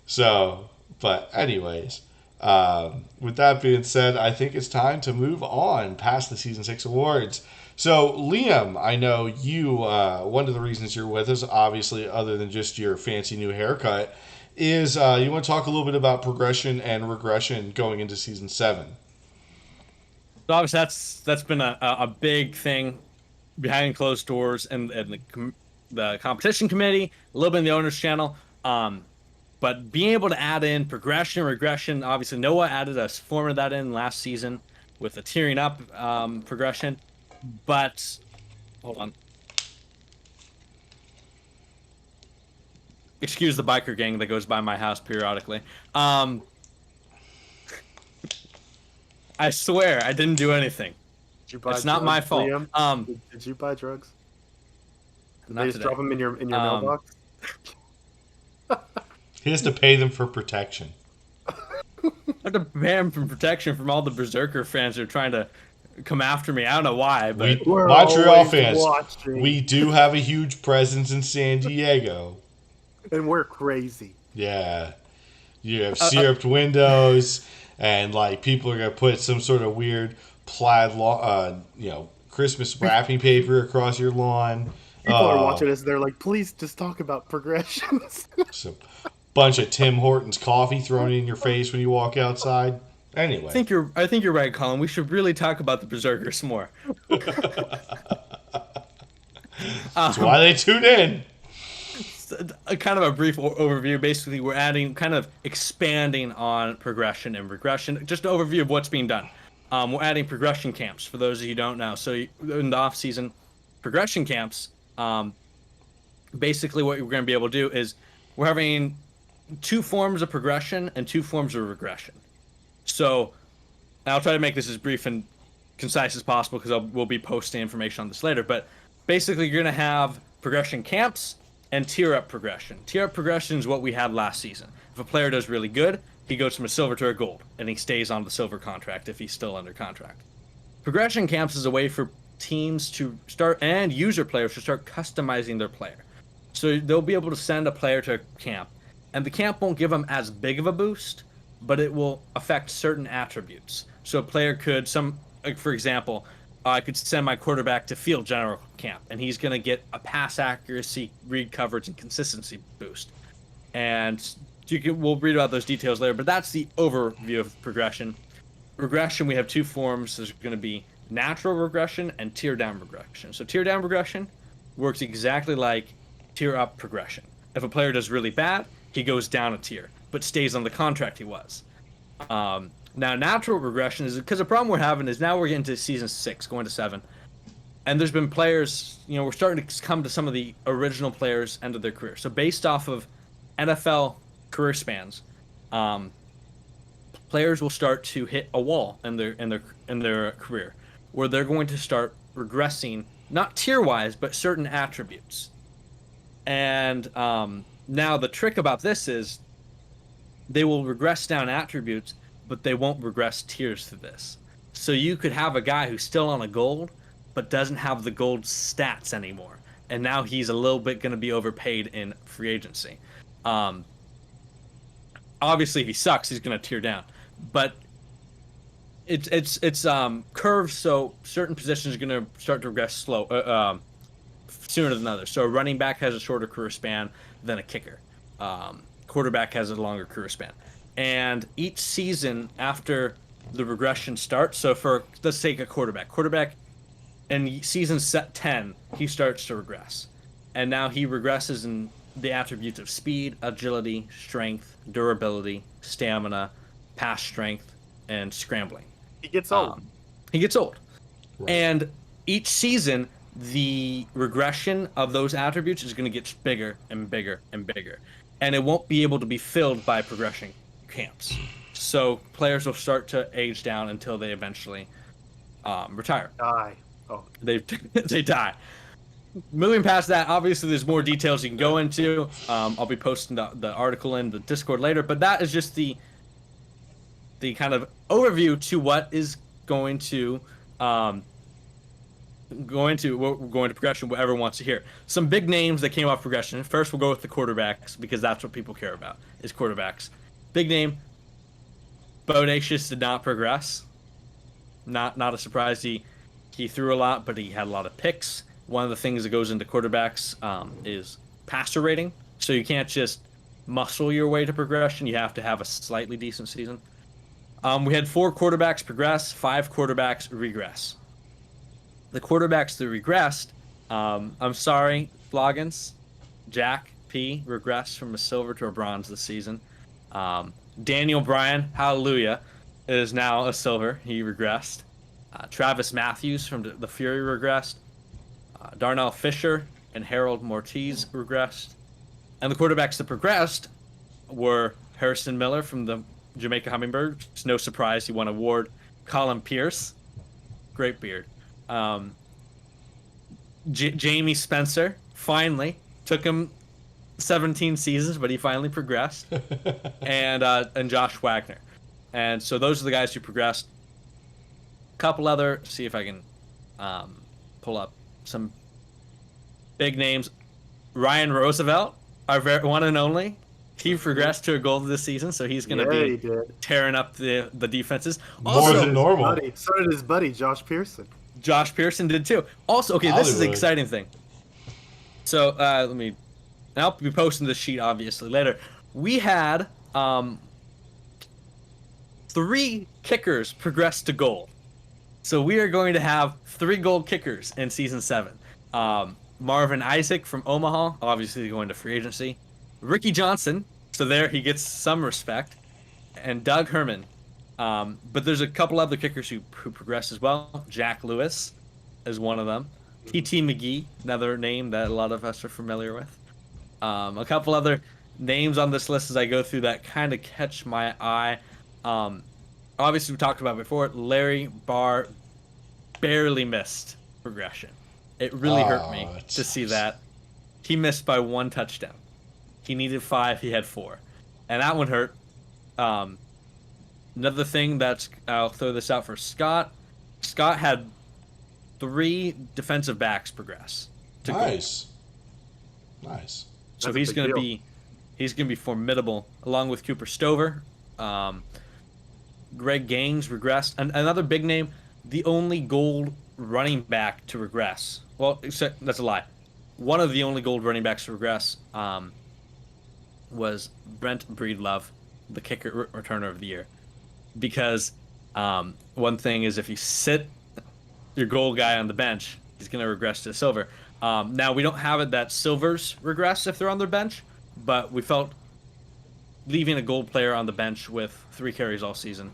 So, but anyways, with that being said, I think it's time to move on past the season 6 awards. So, Liam, I know you. One of the reasons you're with us, obviously, other than just your fancy new haircut, is you want to talk a little bit about progression and regression going into season 7. So obviously that's been a big thing behind closed doors and the competition committee, a little bit in the owners channel. But being able to add in progression and regression, obviously Noah added a form of that in last season with the tiering up progression. But hold on. Excuse the biker gang that goes by my house periodically. I swear I didn't do anything. It's not my fault. Did you buy drugs? Did Not they just today. drop them in your mailbox? He has to pay them for protection. I have to ban from protection from all the Berserker fans who are trying to come after me. I don't know why, but We're Montreal always fans, watching, we do have a huge presence in San Diego. and we're crazy. Yeah. You have uh, uh, syruped windows, and like people are gonna put some sort of weird plaid, Christmas Pe- wrapping paper across your lawn. People are watching us. They're like, please just talk about progressions. So bunch of Tim Hortons coffee thrown in your face when you walk outside. Anyway, I think you're right, Colin. We should really talk about the Berserkers more. that's why they tune in. A kind of a brief overview. Basically, we're adding, kind of expanding on progression and regression. Just an overview of what's being done. We're adding progression camps for those of you who don't know. So in the off season, progression camps. Basically, what we're going to be able to do is we're having two forms of progression and two forms of regression. So I'll try to make this as brief and concise as possible because we'll be posting information on this later. But basically, you're going to have progression camps and tier up progression. Tier up progression is what we had last season. If a player does really good, he goes from a silver to a gold, and he stays on the silver contract if he's still under contract. Progression camps is a way for teams to start, and user players to start customizing their player. So they'll be able to send a player to a camp, and the camp won't give them as big of a boost, but it will affect certain attributes. So a player could, for example, I could send my quarterback to field general camp, and he's going to get a pass accuracy, read coverage, and consistency boost. And we'll read about those details later, but that's the overview of progression. Regression, we have two forms. There's going to be natural regression and tier down regression. So tier down regression works exactly like tier up progression. If a player does really bad, he goes down a tier, but stays on the contract he was. Now, natural regression is because the problem we're having is now we're getting to season 6, going to 7, and there's been players, we're starting to come to some of the original players' end of their career. So based off of NFL career spans, players will start to hit a wall in their career, where they're going to start regressing, not tier-wise, but certain attributes. And now the trick about this is they will regress down attributes, but they won't regress tiers to this. So you could have a guy who's still on a gold, but doesn't have the gold stats anymore, and now he's a little bit going to be overpaid in free agency. Obviously, if he sucks, he's going to tier down, but it's curved, so certain positions are going to start to regress sooner than others. So a running back has a shorter career span than a kicker. Quarterback has a longer career span. And each season after the regression starts, so let's take a quarterback in season 10, he starts to regress. And now he regresses in the attributes of speed, agility, strength, durability, stamina, pass strength, and scrambling. He gets old. Right. And each season, the regression of those attributes is going to get bigger and bigger and bigger. And it won't be able to be filled by progression camps. So players will start to age down until they eventually retire. Die. Oh, They die. Moving past that, obviously there's more details you can go into. I'll be posting the article in the Discord later, but that is just the kind of overview to what is going to progression, what everyone wants to hear. Some big names that came off progression. First, we'll go with the quarterbacks because that's what people care about, is quarterbacks. Big name, Bodacious did not progress. Not a surprise. He threw a lot, but he had a lot of picks. One of the things that goes into quarterbacks is passer rating. So you can't just muscle your way to progression. You have to have a slightly decent season. We had 4 quarterbacks progress, 5 quarterbacks regress. The quarterbacks that regressed, I'm sorry, Floggins, Jack P. regressed from a silver to a bronze this season. Daniel Bryan, hallelujah, is now a silver. He regressed. Travis Matthews from the Fury regressed. Darnell Fisher and Harold Mortiz regressed. And the quarterbacks that progressed were Harrison Miller from the Jamaica Hummingbirds. It's no surprise he won an award. Colin Pierce, great beard. Jamie Spencer, finally, took him 17 seasons, but he finally progressed. and Josh Wagner. And so those are the guys who progressed. couple other. See if I can pull up some big names. Ryan Roosevelt, our one and only. He progressed to a gold this season, so he's going to Yeah, he be did. tearing up the defenses. More Also, than normal. So did his buddy Josh Pearson. Josh Pearson did too. Also, okay, this is the Hollywood. exciting thing. So let me. I'll be posting this sheet obviously later. We had 3 kickers progress to gold. So we are going to have 3 gold kickers in season 7. Marvin Isaac from Omaha, obviously going to free agency. Ricky Johnson, so there he gets some respect, and Doug Herman. But there's a couple other kickers who progress as well. Jack Lewis is one of them. T.T. McGee, another name that a lot of us are familiar with. A couple other names on this list as I go through that kind of catch my eye. Obviously, we talked about before, Larry Barr barely missed progression. It really hurt me to see that. He missed by 1 touchdown. He needed 5, he had 4. And that one hurt. Another thing that's, I'll throw this out for Scott. Scott had 3 defensive backs progress to Nice. Nice. So That's a he's big going to deal. he's going to be formidable along with Cooper Stover. Greg Gaines regressed. Another big name, the only gold running back to regress. Well, that's a lie. One of the only gold running backs to regress was Brent Breedlove, the kicker returner of the year. Because one thing is if you sit your gold guy on the bench, he's going to regress to silver. Now, we don't have it that silvers regress if they're on their bench, but we felt leaving a gold player on the bench with 3 carries all season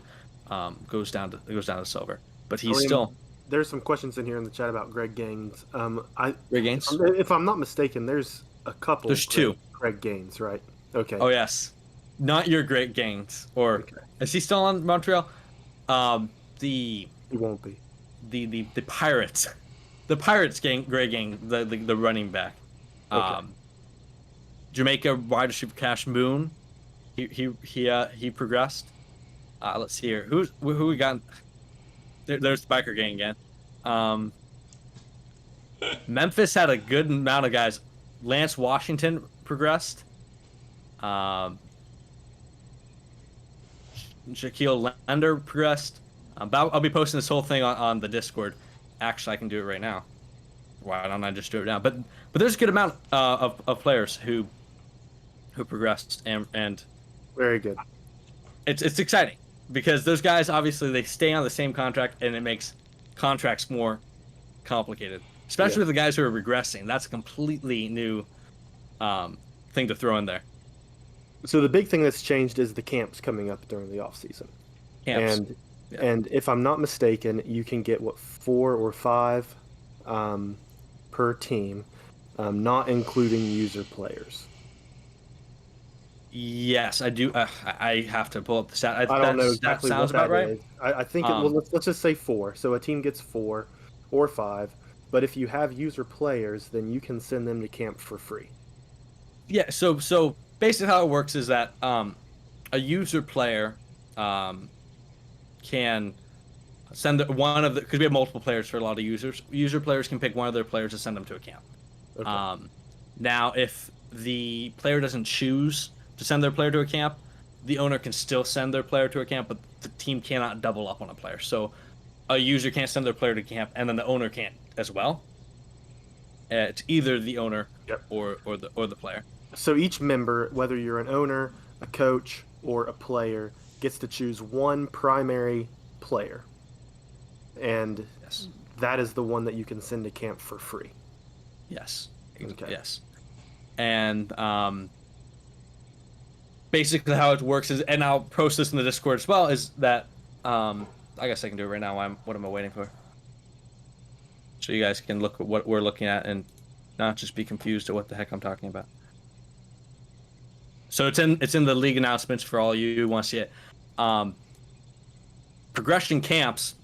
goes down to silver. But he's still There's some questions in here in the chat about Greg Gaines. Greg Gaines. If I'm not mistaken, there's a couple. There's 2. Greg Gaines, right? Okay. Oh yes, not your Greg Gaines. Or is he still on Montreal? The He won't be. the Pirates, the Pirates Greg Gaines, the running back. Okay. Jamaica wide receiver Cash Moon, he progressed. Let's see here. Who we got? There's the biker gang again. Memphis had a good amount of guys. Lance Washington progressed. Shaquille Lender progressed. But I'll be posting this whole thing on the Discord. Actually, I can do it right now. Why don't I just do it now? But there's a good amount of players who progressed and Very good. it's exciting because those guys obviously they stay on the same contract and it makes contracts more complicated, especially with the guys who are regressing. That's a completely new thing to throw in there. So the big thing that's changed is the camps coming up during the off season. Camps. And if I'm not mistaken, you can get 4 or 5 per team, not including user players. Yes, I do. I have to pull up the stat. I don't know exactly that sounds what about that right. is. I think let's just say 4. So a team gets 4 or 5, but if you have user players, then you can send them to camp for free. Yeah. So basically, how it works is that a user player can send one of the because we have multiple players for a lot of users. User players can pick one of their players to send them to a camp. Okay. Now, if the player doesn't choose to send their player to a camp, the owner can still send their player to a camp, but the team cannot double up on a player. So a user can't send their player to camp, and then the owner can't as well. It's either the owner or the player. So each member, whether you're an owner, a coach, or a player, gets to choose one primary player. And that is the one that you can send to camp for free. Yes. Okay. Yes. And basically how it works is, and I'll post this in the Discord as well, is that I guess I can do it right now. What am I waiting for? So you guys can look at what we're looking at and not just be confused at what the heck I'm talking about. So it's in the league announcements for all you who want to see it. Progression camps,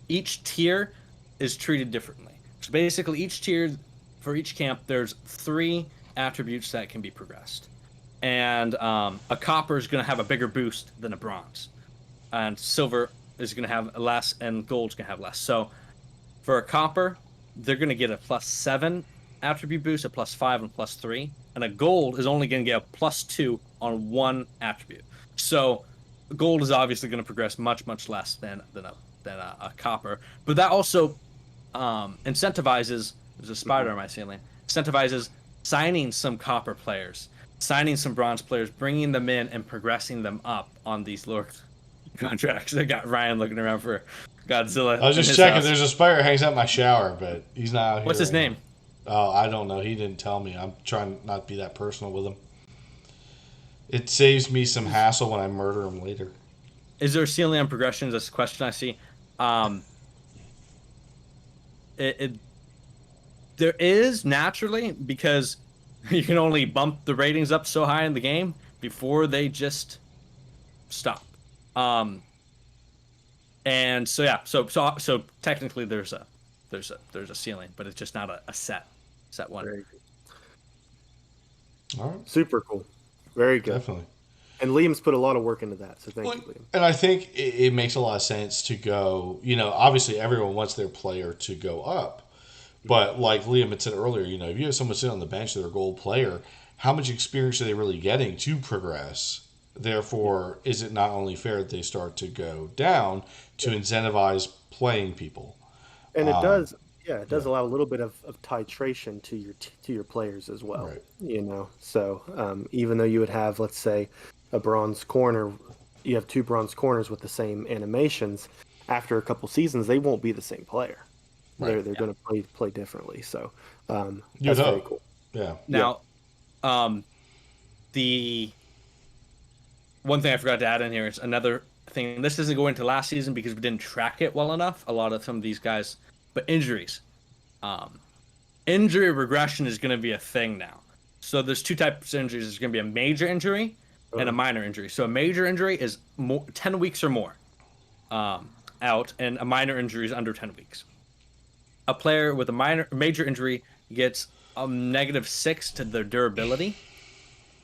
each tier is treated differently. So basically each tier for each camp, there's 3 attributes that can be progressed. And a copper is going to have a bigger boost than a bronze. And silver is going to have less, and gold's going to have less. So for a copper, they're going to get a +7 attribute boost, a +5, and +3. And a gold is only going to get a +2 on one attribute. So gold is obviously going to progress much, much less than a copper. But that also incentivizes, there's a spider on my ceiling, incentivizes signing some copper players, signing some bronze players, bringing them in and progressing them up on these lower contracts. I got Ryan looking around for Godzilla. I was in just his checking. house. There's a spider that hangs out in my shower, but he's not out here. What's his right name? now. Oh, I don't know. He didn't tell me. I'm trying not to be that personal with him. It saves me some hassle when I murder him later. Is there a ceiling on progressions? That's a question I see. Um, it there is naturally, because you can only bump the ratings up so high in the game before they just stop. And so yeah, so technically there's a ceiling, but it's just not a set one. Very good. All right. Super cool. Very good. Definitely. And Liam's put a lot of work into that, so thank Well, you, Liam. and I think it makes a lot of sense to go, obviously everyone wants their player to go up. But like Liam had said earlier, if you have someone sitting on the bench that are a gold player, how much experience are they really getting to progress? Therefore, is it not only fair that they start to go down to incentivize playing people? And it does, it does yeah. allow a little bit of titration to your players as well. Right. So even though you would have, let's say, a bronze corner, you have two bronze corners with the same animations. After a couple seasons, they won't be the same player. Right. They're going to play differently. So You'd that's very hope. cool. Yeah. Now, the one thing I forgot to add in here is another thing. This doesn't go into last season because we didn't track it well enough. A lot of some of these guys, but injuries. Injury regression is going to be a thing now. So there's two types of injuries. There's going to be a major injury and a minor injury. So a major injury is 10 weeks or more out, and a minor injury is under 10 weeks. A player with a major injury gets a -6 to their durability.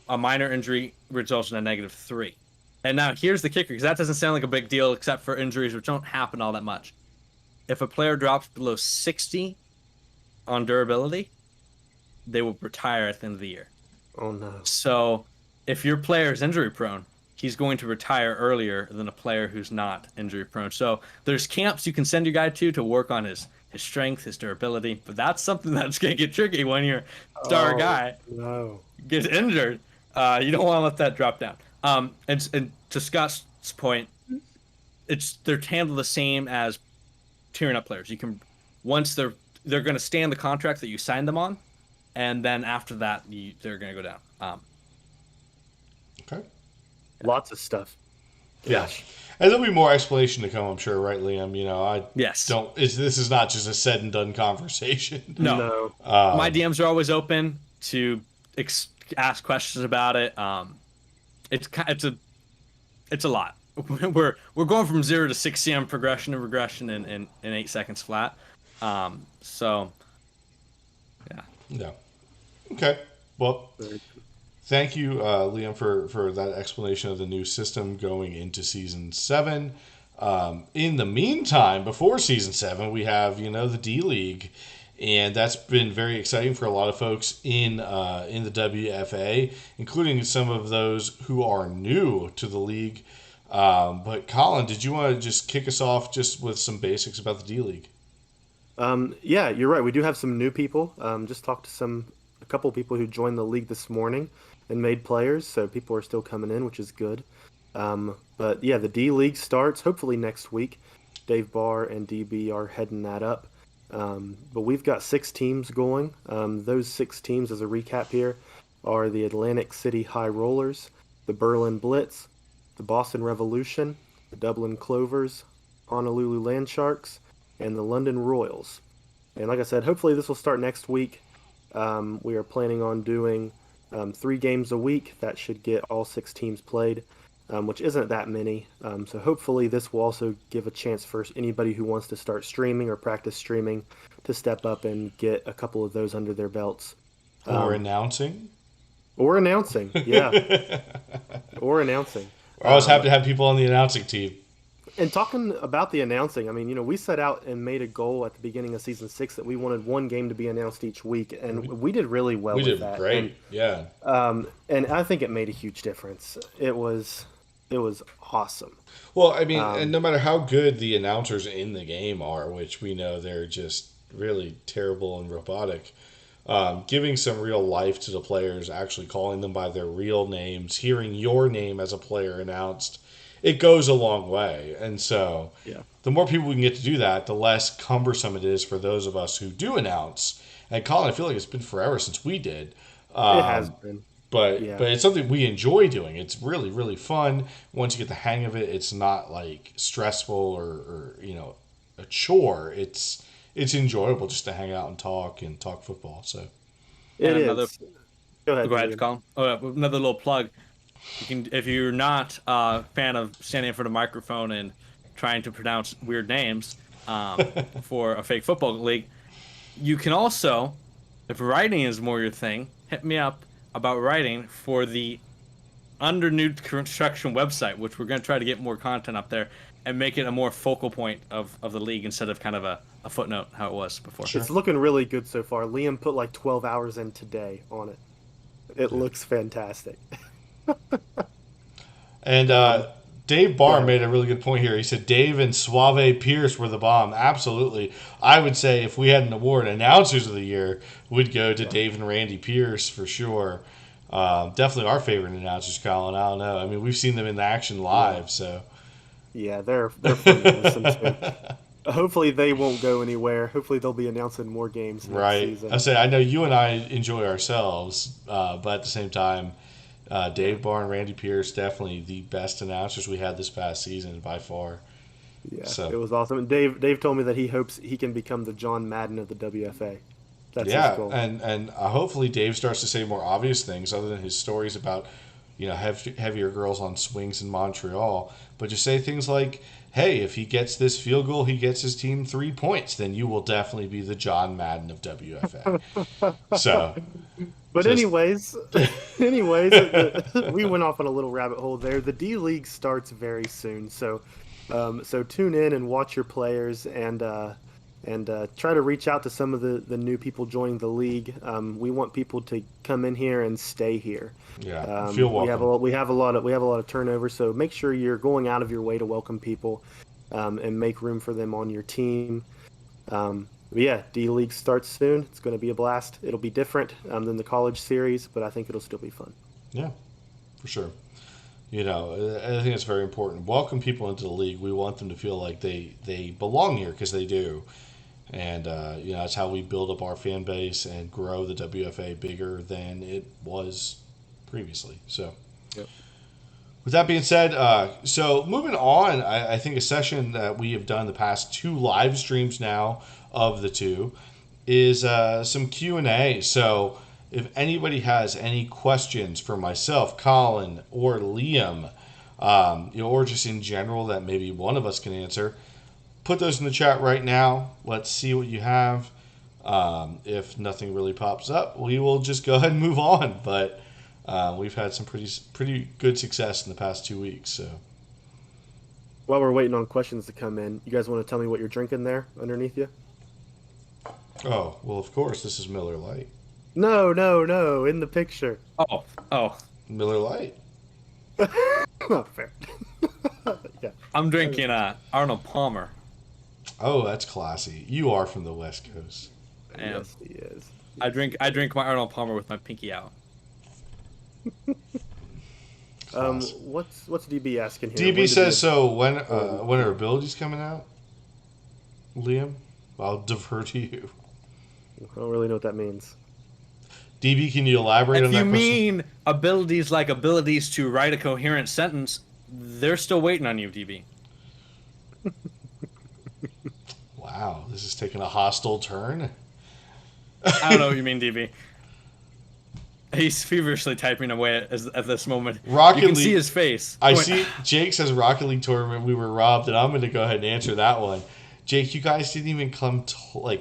A minor injury results in a -3. And now here's the kicker, because that doesn't sound like a big deal except for injuries, which don't happen all that much. If a player drops below 60 on durability, they will retire at the end of the year. Oh no. So if your player is injury prone, he's going to retire earlier than a player who's not injury prone. So there's camps you can send your guy to work on his strength, his durability, but that's something that's going to get tricky when your star guy gets injured. You don't want to let that drop down. And to Scott's point, they're handled the same as tiering up players. You can, once they're going to stay in the contract that you signed them on, and then after that they're going to go down. Okay. Lots of stuff. Yeah. And there'll be more explanation to come, I'm sure, right, Liam? This is not just a said and done conversation. No. My DMs are always open to ask questions about it. It's a lot. We're going from 0 to 6 cm progression and regression in 8 seconds flat. So yeah. Yeah. Okay. Well, thank you, Liam, for that explanation of the new system going into Season 7. In the meantime, before Season 7, we have, the D-League. And that's been very exciting for a lot of folks in the WFA, including some of those who are new to the league. But Colin, did you want to just kick us off just with some basics about the D-League? Yeah, you're right. We do have some new people. Just talked to a couple people who joined the league this morning and made players. So people are still coming in, which is good. But yeah, the D-League starts hopefully next week. Dave Barr and DB are heading that up. But we've got 6 teams going. Those 6 teams, as a recap here, are the Atlantic City High Rollers, the Berlin Blitz, the Boston Revolution, the Dublin Clovers, Honolulu Landsharks, and the London Royals. And like I said, hopefully this will start next week. We are planning on doing 3 games a week. That should get all 6 teams played, which isn't that many. So hopefully this will also give a chance for anybody who wants to start streaming or practice streaming to step up and get a couple of those under their belts. Or announcing? Or announcing, yeah. Or announcing. We're always happy to have people on the announcing team. And talking about the announcing, I mean, we set out and made a goal at the beginning of season 6 that we wanted one game to be announced each week, and we did really well We with did that. great. Yeah. And I think it made a huge difference. It was awesome. Well, I mean, and Um, no matter how good the announcers in the game are, which we know they're just really terrible and robotic, giving some real life to the players, actually calling them by their real names, hearing your name as a player announced, it goes a long way. And so, yeah, the more people we can get to do that, the less cumbersome it is for those of us who do announce. And Colin, I feel like it's been forever since we did. it has Um, been. but Yeah, it's something we enjoy doing. It's really really fun. Once you get the hang of it, it's not like stressful or a chore. It's enjoyable just to hang out and talk football. So it And another, is. Go ahead, go ahead, Julian. Colin. Oh, another little plug. You can, if you're not a fan of standing in front of a microphone and trying to pronounce weird names for a fake football league, you can also, if writing is more your thing, hit me up about writing for the under new construction website, which we're going to try to get more content up there and make it a more focal point of the league instead of kind of a footnote how it was before. Sure. It's looking really good so far. Liam put like 12 hours in today on it. It looks fantastic. And Um, Dave Go Barr ahead. made a really good point here. He said Dave and Suave Pierce were the bomb. Absolutely. I would say if we had an award, announcers of the year would go to Yeah. Dave and Randy Pierce for sure. Definitely our favorite announcers, Colin. I don't know. I mean, we've seen them in action Yeah. live, so. Yeah, they're fun to listen to. Hopefully they won't go anywhere. Hopefully they'll be announcing more games next Right. I season. say I know you and I enjoy ourselves, but at the same time, Yeah. Dave Barr and Randy Pierce definitely the best announcers we had this past season by far. Yeah, it So was awesome. And Dave told me that he hopes he can become the John Madden of the WFA. That's his yeah, goal. and hopefully Dave starts to say more obvious things other than his stories about heavier girls on swings in Montreal, but just say things like, "Hey, if he gets this field goal, he gets his team 3 points. Then you will definitely be the John Madden of WFA." So But just we went off on a little rabbit hole there. The D League starts very soon, so tune in and watch your players and try to reach out to some of the new people joining the league. We want people to come in here and stay here. yeah, feel We have welcome. we have a lot of turnover, so make sure you're going out of your way to welcome people and make room for them on your team. But yeah, D League starts soon. It's going to be a blast. It'll be different than the college series, but I think it'll still be fun. Yeah, for sure. I think it's very important. Welcome people into the league. We want them to feel like they belong here because they do. And that's how we build up our fan base and grow the WFA bigger than it was previously. So, Yep. with that being said, so moving on, I think a session that we have done the past 2 live streams now of the 2 is some Q&A. So, if anybody has any questions for myself, Colin, or Liam, or just in general that maybe one of us can answer, put those in the chat right now. Let's see what you have. If nothing really pops up, we will just go ahead and move on. But we've had some pretty good success in the past 2 weeks. So While we're waiting on questions to come in, you guys want to tell me what you're drinking there underneath you? oh well, of course this is Miller Lite. No, no, no, in the picture. Oh, Miller Lite. Not fair. Yeah. I'm drinking Arnold Palmer. Oh, that's classy. You are from the West Coast. I am. Yes, he is. I drink my Arnold Palmer with my pinky out. Class. What's DB asking here? DB When did says the- so. When are abilities coming out? Liam, I'll defer to you. I don't really know what that means. DB, can you elaborate If on that you question? mean abilities like abilities to write a coherent sentence, they're still waiting on you, DB. Wow, this is taking a hostile turn. I don't know what you mean, DB. He's feverishly typing away at this moment. Rocket you can League- see his face. I Going, see Jake says Rocket League tournament we were robbed, and I'm going to go ahead and answer that one. Jake, you guys didn't even come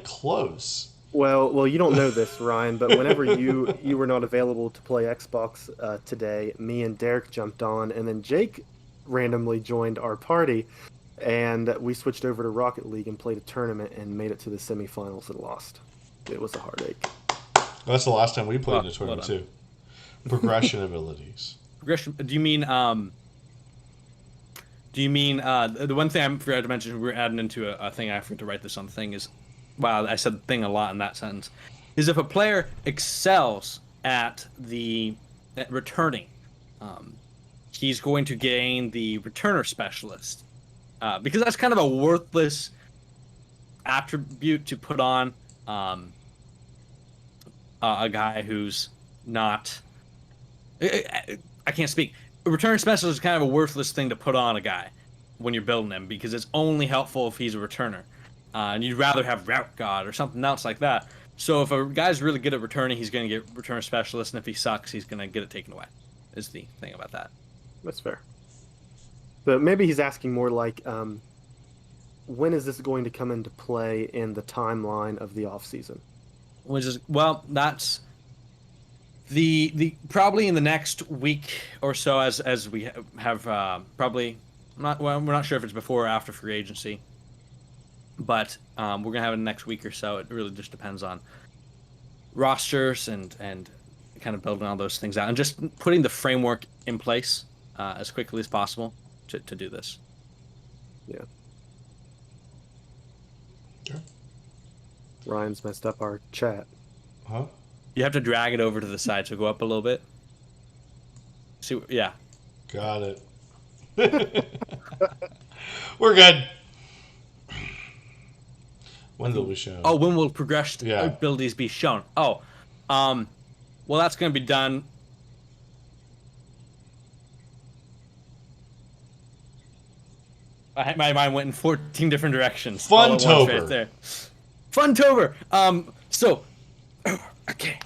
close. Well, you don't know this, Ryan, but whenever you were not available to play Xbox today, me and Derek jumped on, and then Jake randomly joined our party, And we switched over to Rocket League and played a tournament and made it to the semifinals and lost. It was a heartache. That's the last time we played in a Well tournament done. too. Progression abilities. Progression. Do you mean the one thing I forgot to mention? We're adding into a thing. I forgot to write this on the thing. Is wow, I said thing a lot in that sentence. Is if a player excels at returning, um, he's going to gain the returner specialist, because that's kind of a worthless attribute to put on um, a guy who's not. I can't speak. A return specialist is kind of a worthless thing to put on a guy when you're building him because it's only helpful if he's a returner, and you'd rather have route god or something else like that. So if a guy's really good at returning, he's going to get return specialist, and if he sucks, he's going to get it taken away. Is the thing about that. That's fair. But maybe he's asking more like, when is this going to come into play in the timeline of the off season? Which is well, that's the probably in the next week or so as we have probably we're not sure if it's before or after free agency, but we're gonna have it next week or so. It really just depends on rosters and kind of building all those things out and just putting the framework in place as quickly as possible to do this. Yeah. Okay. Ryan's messed up our chat. Huh? You have to drag it over to the side, so go up a little bit. See, yeah. Got it. We're good. When will we show? Oh, when will progressed Yeah. abilities be shown? Oh, well, that's going to be done. My mind went in 14 different directions. all at once Funtober. right there. Funtober. So, okay.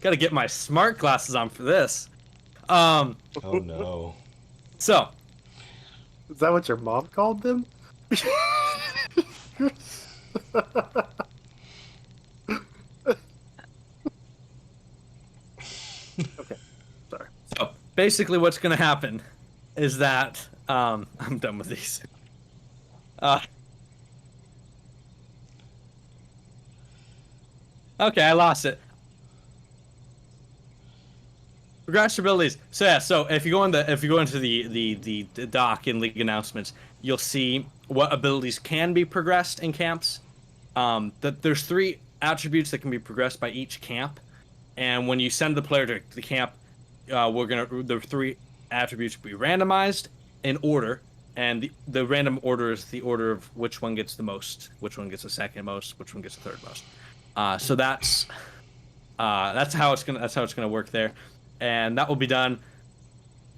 Got to get my smart glasses on for this. Oh no. So, Is that what your mom called them? Okay, sorry. so basically, what's going to happen is that I'm done with these. Okay, I lost it. Progress abilities. So yeah, so if you go into the doc in league announcements, you'll see what abilities can be progressed in camps. That there's 3 attributes that can be progressed by each camp, and when you send the player to the camp, the 3 attributes will be randomized in order, and the random order is the order of which one gets the most, which one gets the second most, which one gets the third most. So that's how it's gonna work there, and that will be done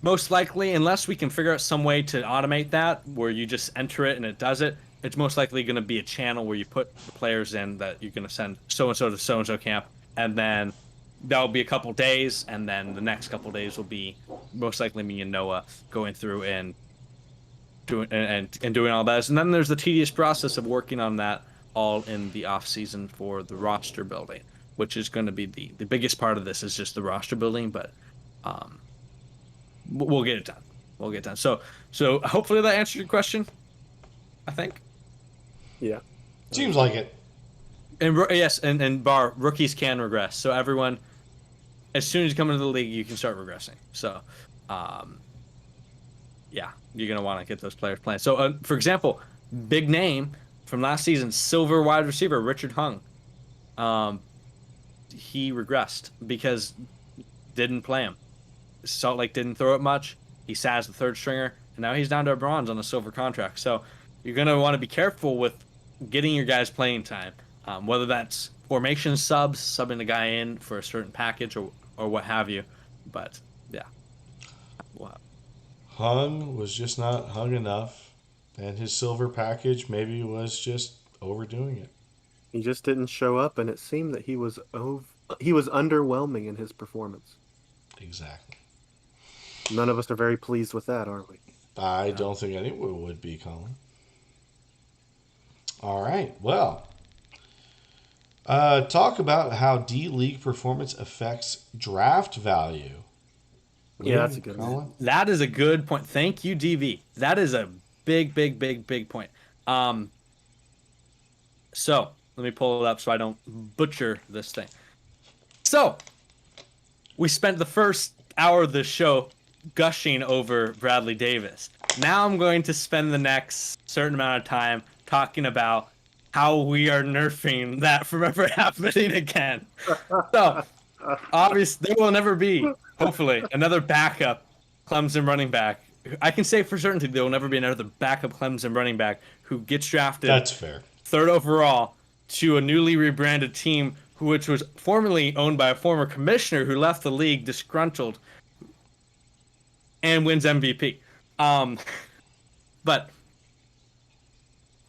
most likely, unless we can figure out some way to automate that, where you just enter it and it does it. It's most likely going to be a channel where you put the players in that you're going to send so and so to so and so camp, and then that'll be a couple days, and then the next couple days will be most likely me and Noah going through and doing all that. And then there's the tedious process of working on that all in the off season for the roster building, which is going to be the biggest part of this is just the roster building, but we'll get it done. We'll get it done. So hopefully that answered your question, I think. Yeah. Seems like it. And yes, and bar rookies can regress. So everyone, as soon as you come into the league, you can start regressing. So, yeah, you're gonna want to get those players playing. So, for example, big name from last season, silver wide receiver Richard Hung. He regressed because didn't play him. Salt Lake didn't throw it much. He sat as the 3rd stringer, and now he's down to a bronze on a silver contract. So you're going to want to be careful with getting your guys playing time, whether that's formation subs, subbing a guy in for a certain package or what have you. But, yeah. Wow. Hung was just not hung enough, and his silver package maybe was just overdoing it. He just didn't show up, and it seemed that he was underwhelming in his performance. Exactly. None of us are very pleased with that, are we? I don't think anyone would be, Colin. All right. Well, talk about how D-League performance affects draft value. Yeah, that's a good one. Colin? That is a good point. Thank you, DV. That is a big point. So let me pull it up so I don't butcher this thing. So we spent the first hour of the show gushing over Bradley Davis. Now I'm going to spend the next certain amount of time talking about how we are nerfing that from ever happening again. So obviously there will never be, hopefully, another backup Clemson running back. I can say for certainty there will never be another backup Clemson running back who gets drafted That's fair. third overall to a newly rebranded team which was formerly owned by a former commissioner who left the league disgruntled and wins MVP. But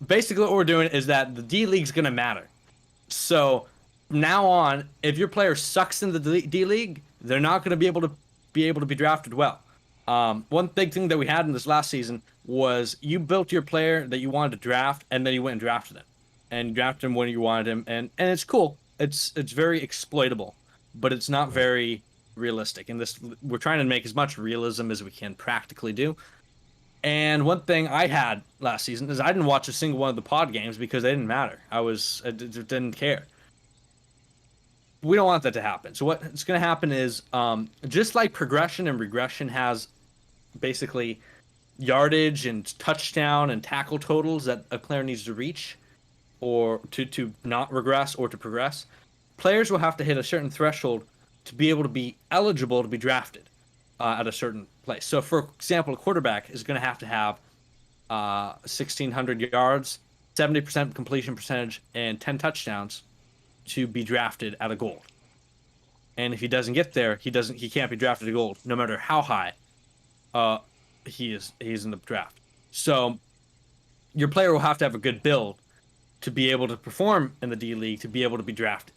basically what we're doing is that the D League's going to matter. So from now on, if your player sucks in the D League, they're not going to be able to be drafted well. One big thing that we had in this last season was you built your player that you wanted to draft, and then you went and drafted him, and drafted him when you wanted him, and it's cool. It's very exploitable, but it's not very realistic. And this, we're trying to make as much realism as we can practically do. And one thing I had last season is I didn't watch a single one of the pod games because they didn't matter. I didn't care. We don't want that to happen. So what's going to happen is just like progression and regression has basically yardage and touchdown and tackle totals that a player needs to reach or to not regress or to progress, players will have to hit a certain threshold to be able to be eligible to be drafted at a certain place. So, for example, a quarterback is going to have 1,600 yards, 70% completion percentage, and 10 touchdowns to be drafted at a gold. And if he doesn't get there, he can't be drafted at gold, no matter how high he's in the draft. So your player will have to have a good build to be able to perform in the D League, to be able to be drafted.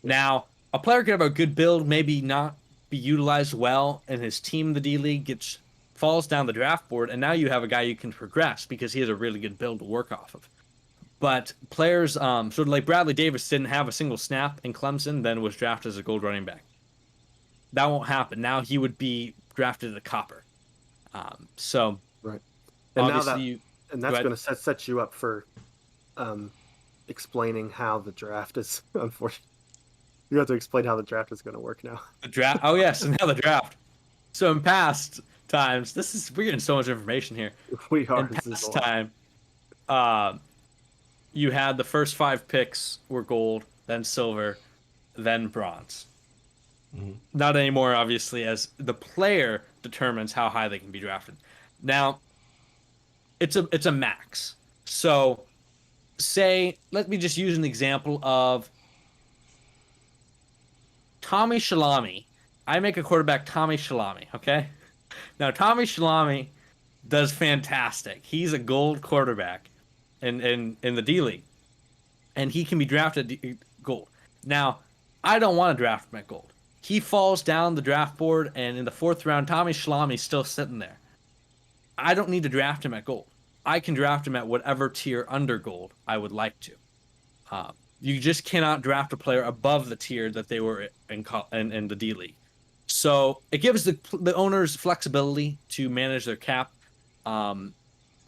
Now, a player could have a good build, maybe not be utilized well, and his team in the D League falls down the draft board, and now you have a guy you can progress because he has a really good build to work off of. But players, sort of like Bradley Davis, didn't have a single snap in Clemson, then was drafted as a gold running back. That won't happen. Now he would be drafted as a copper. So, right, and now obviously that's going to set you up for explaining how the draft is. Unfortunately, you have to explain how the draft is going to work now. The draft. Oh yes, and now the draft. So in past times, we're getting so much information here. We are. In past time, you had the first 5 picks were gold, then silver, then bronze. Mm-hmm. Not anymore, obviously, as the player determines how high they can be drafted. Now, it's a max. So, let me just use an example of Tommy Shalami. I make a quarterback Tommy Shalami, okay? Now, Tommy Shalami does fantastic. He's a gold quarterback in the D League, and he can be drafted gold. Now, I don't want to draft him at gold. He falls down the draft board, and in the 4th round, Tommy Shalami's still sitting there. I don't need to draft him at gold. I can draft him at whatever tier under gold I would like to. You just cannot draft a player above the tier that they were in the D League. So it gives the owners flexibility to manage their cap.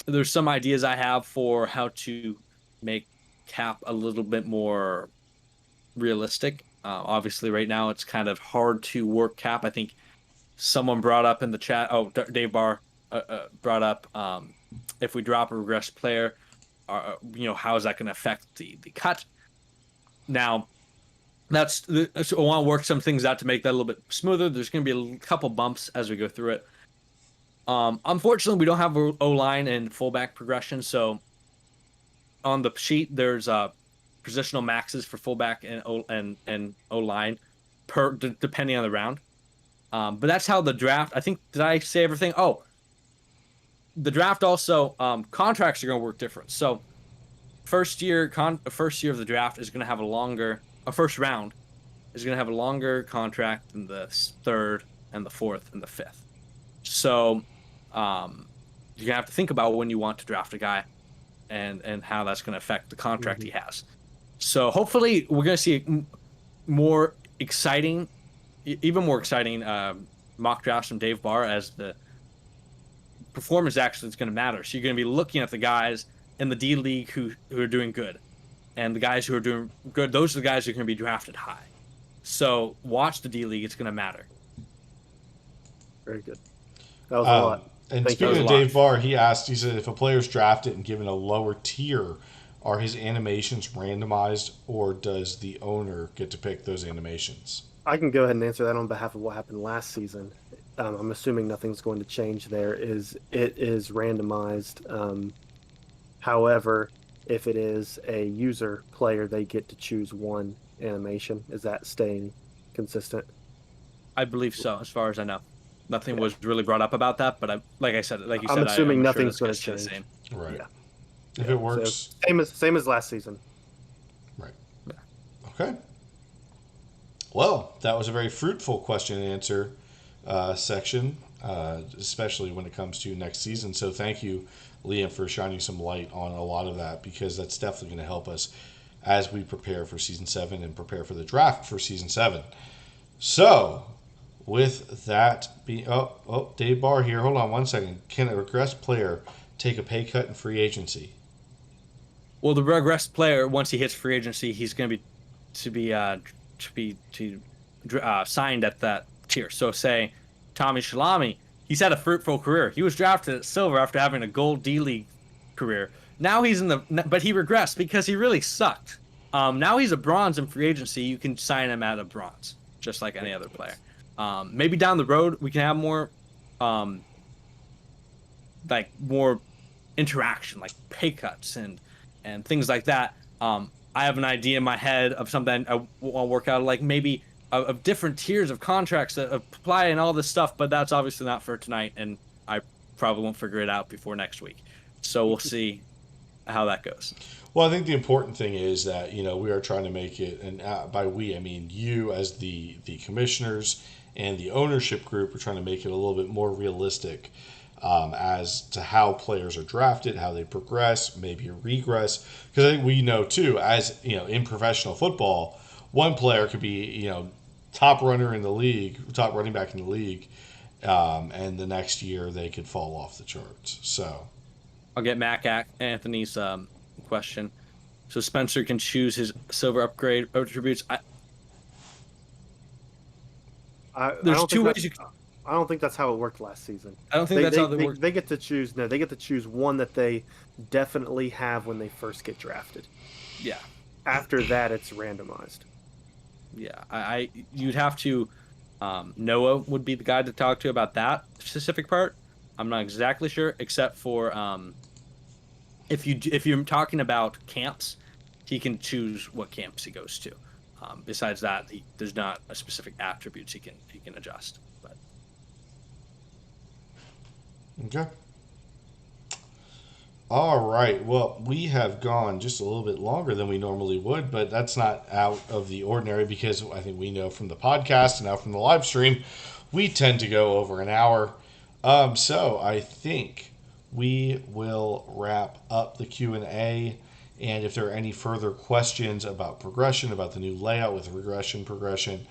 There's some ideas I have for how to make cap a little bit more realistic. Obviously, right now it's kind of hard to work cap. I think someone brought up in the chat. Oh, Dave Barr brought up if we drop a regress player, how is that going to affect the cut? Now, so I want to work some things out to make that a little bit smoother. There's going to be a couple bumps as we go through it. Unfortunately, we don't have O-line and fullback progression, so on the sheet there's positional maxes for fullback and O-line depending on the round. But that's how the draft. I think, did I say everything? Oh, the draft also contracts are going to work different. So first year of the draft is going to have first round is going to have a longer contract than the 3rd and the 4th and the 5th. So you have to think about when you want to draft a guy and how that's going to affect the contract he has. So hopefully we're going to see even more exciting mock drafts from Dave Barr as the performance actually is going to matter. So you're going to be looking at the guys in the D League who are doing good, and the guys who are doing good. Those are the guys who are going to be drafted high. So watch the D League; it's going to matter. Very good. That was a lot. And Thank you. speaking That of was a lot. Dave Barr, he asked, he said, if a player's drafted and given a lower tier, are his animations randomized, or does the owner get to pick those animations? I can go ahead and answer that on behalf of what happened last season. I'm assuming nothing's going to change there. It is randomized. However, if it is a user player, they get to choose one animation. Is that staying consistent? I believe so, as far as I know. Nothing Yeah. was really brought up about that, but like you said, I'm assuming I'm sure nothing's that's going gonna to stay the change. same. Right. Yeah. If Yeah, it works. So same as last season. Right. Okay. Well, that was a very fruitful question and answer section, especially when it comes to next season. So thank you, Liam, for shining some light on a lot of that, because that's definitely going to help us as we prepare for season 7 and prepare for the draft for season 7. So, with that being, Dave Barr here. Hold on one second. Can a regressed player take a pay cut in free agency? Well, the regressed player, once he hits free agency, he's going to be signed at that tier. So, say Tommy Shalami, he's had a fruitful career. He was drafted at silver after having a gold D League career. Now he's but he regressed because he really sucked. Now he's a bronze in free agency. You can sign him at a bronze, just like any other player. Maybe down the road we can have more, more interaction, like pay cuts and things like that. I have an idea in my head of something I want to work out, like maybe of different tiers of contracts that apply and all this stuff. But that's obviously not for tonight, and I probably won't figure it out before next week. So we'll see how that goes. Well, I think the important thing is that we are trying to make it, and by we I mean you as the commissioners and the ownership group are trying to make it a little bit more realistic as to how players are drafted, how they progress, maybe regress. Because I think we know too, as in professional football, one player could be top runner in the league, top running back in the league, and the next year they could fall off the charts. So I'll get Anthony's question. So Spencer can choose his silver upgrade attributes. There's two ways you can. I don't think that's how it worked last season. I don't think that's how they work. They get to choose. No, they get to choose one that they definitely have when they first get drafted. Yeah. After that, it's randomized. Yeah. You'd have to. Noah would be the guy to talk to about that specific part. I'm not exactly sure, except for if you're talking about camps, he can choose what camps he goes to. Besides that, there's not a specific attributes he can adjust. But okay. All right. Well, we have gone just a little bit longer than we normally would, but that's not out of the ordinary because I think we know from the podcast and now from the live stream, we tend to go over an hour. So I think we will wrap up the Q&A. And if there are any further questions about progression, about the new layout with progression,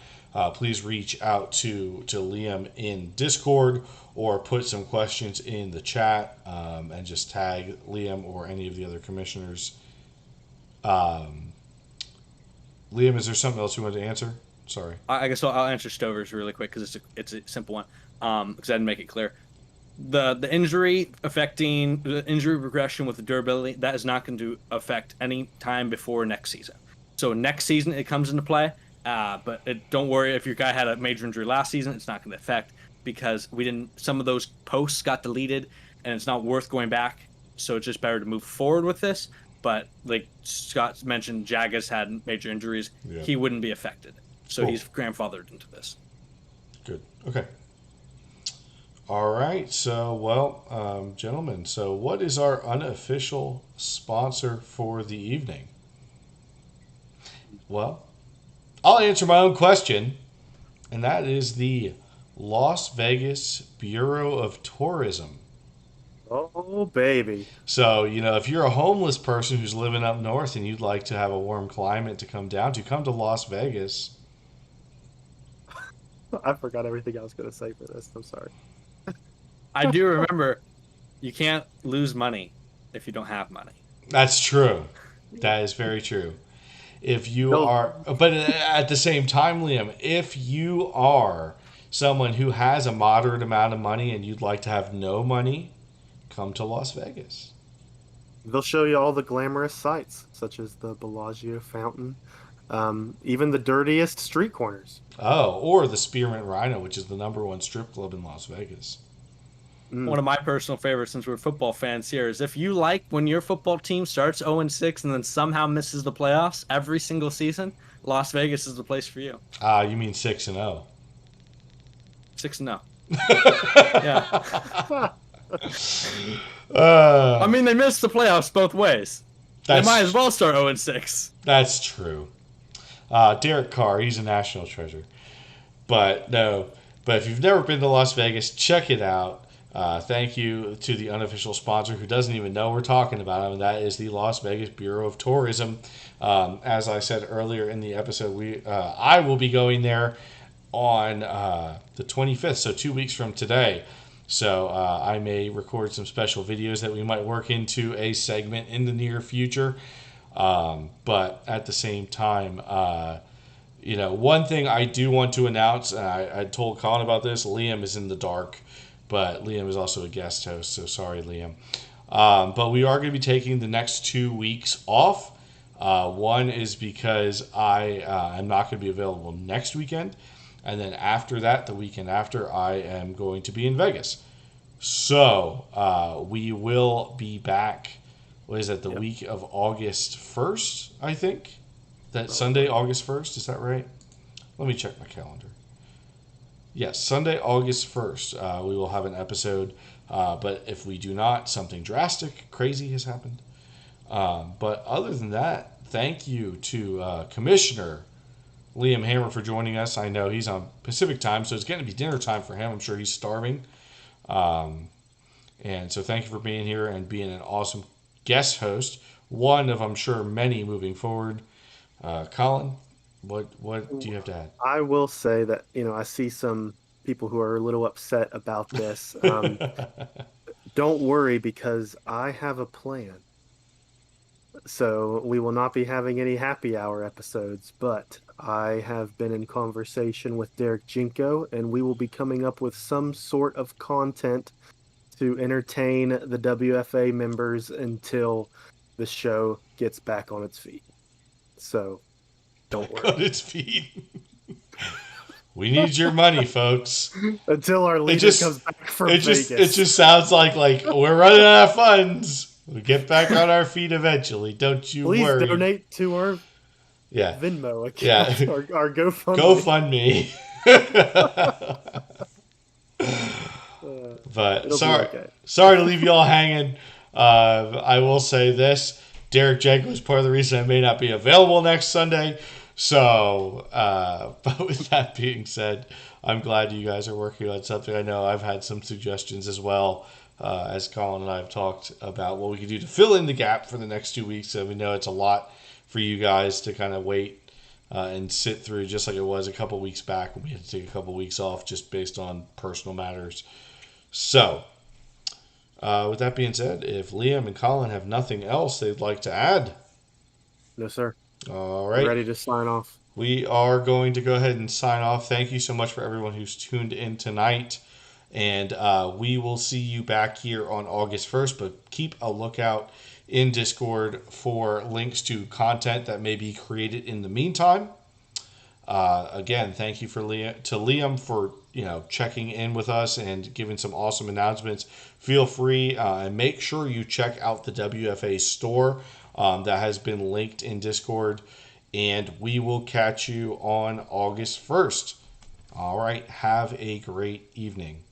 please reach out to Liam in Discord or put some questions in the chat and just tag Liam or any of the other commissioners. Liam, is there something else you wanted to answer? Sorry. I guess I'll answer Stover's really quick because it's a simple one. Because I didn't make it clear. The injury regression with the durability, that is not going to affect any time before next season. So next season it comes into play, but don't worry if your guy had a major injury last season, it's not going to affect because some of those posts got deleted and it's not worth going back. So it's just better to move forward with this. But like Scott mentioned, Jagas had major injuries. Yeah. He wouldn't be affected. So cool. He's grandfathered into this. Good. Okay. All right. So, gentlemen, so what is our unofficial sponsor for the evening? Well, I'll answer my own question, and that is the Las Vegas Bureau of Tourism. Oh, baby. So, if you're a homeless person who's living up north and you'd like to have a warm climate to come down to, come to Las Vegas. I forgot everything I was going to say for this. I'm sorry. I do remember You can't lose money if you don't have money. That's true. That is very true. If you They'll are, but at the same time, Liam, if you are someone who has a moderate amount of money and you'd like to have no money, come to Las Vegas. they'll show you all the glamorous sights, such as the Bellagio fountain, even the dirtiest street corners. Oh, or the Spearmint Rhino, which is the #1 strip club in Las Vegas. One Mm, of my personal favorites, since we're football fans here, is if you like when your football team starts 0-6 and then somehow misses the playoffs every single season, Las Vegas is the place for you. Ah, you mean 6-0? 6-0. Yeah. I mean, they missed the playoffs both ways. They might as well start 0-6. That's true. Derek Carr, he's a national treasure. But no, but if you've never been to Las Vegas, check it out. Thank you to the unofficial sponsor who doesn't even know we're talking about him, and that is the Las Vegas Bureau of Tourism. As I said earlier in the episode, I will be going there on the 25th, so 2 weeks from today. So I may record some special videos that we might work into a segment in the near future. But at the same time, one thing I do want to announce, and I told Colin about this, Liam is in the dark, but Liam is also a guest host, so sorry, Liam. But we are going to be taking the next 2 weeks off. One is because I am not going to be available next weekend. And then after that, the weekend after, I am going to be in Vegas. So we will be back. What is that? The week of August 1st, I think. That Sunday, August 1st. Is that right? Let me check my calendar. Yes, Sunday, August 1st. We will have an episode. But if we do not, something drastic, crazy has happened. But other than that, thank you to Commissioner Liam Hammer for joining us. I know he's on Pacific time, so it's going to be dinner time for him. I'm sure he's starving. And so thank you for being here and being an awesome guest host. One of, I'm sure, many moving forward. Colin, what do you have to add? I will say that, I see some people who are a little upset about this. Don't worry, because I have a plan. So we will not be having any happy hour episodes, but I have been in conversation with Derek Jinko, and we will be coming up with some sort of content to entertain the WFA members until the show gets back on its feet. So don't worry. On its feet. We need your money, folks. Until our leader comes back from Vegas. It just sounds like we're running out of funds. We'll get back on our feet eventually. Don't you worry. Please donate to our Venmo account or our GoFundMe. But sorry to leave you all hanging. I will say this. Derek Jenko is part of the reason I may not be available next Sunday. So, but with that being said, I'm glad you guys are working on something. I know I've had some suggestions as well, as Colin and I have talked about what we could do to fill in the gap for the next 2 weeks. So we know it's a lot for you guys to kind of wait and sit through, just like it was a couple weeks back when we had to take a couple weeks off just based on personal matters. So, with that being said, if Liam and Colin have nothing else they'd like to add. No, sir. All right. Ready to sign off. We are going to go ahead and sign off. Thank you so much for everyone who's tuned in tonight. And we will see you back here on August 1st. But keep a lookout in Discord for links to content that may be created in the meantime. Again, thank you to Liam for checking in with us and giving some awesome announcements. Feel free and make sure you check out the WFA store that has been linked in Discord. And we will catch you on August 1st. All right. Have a great evening.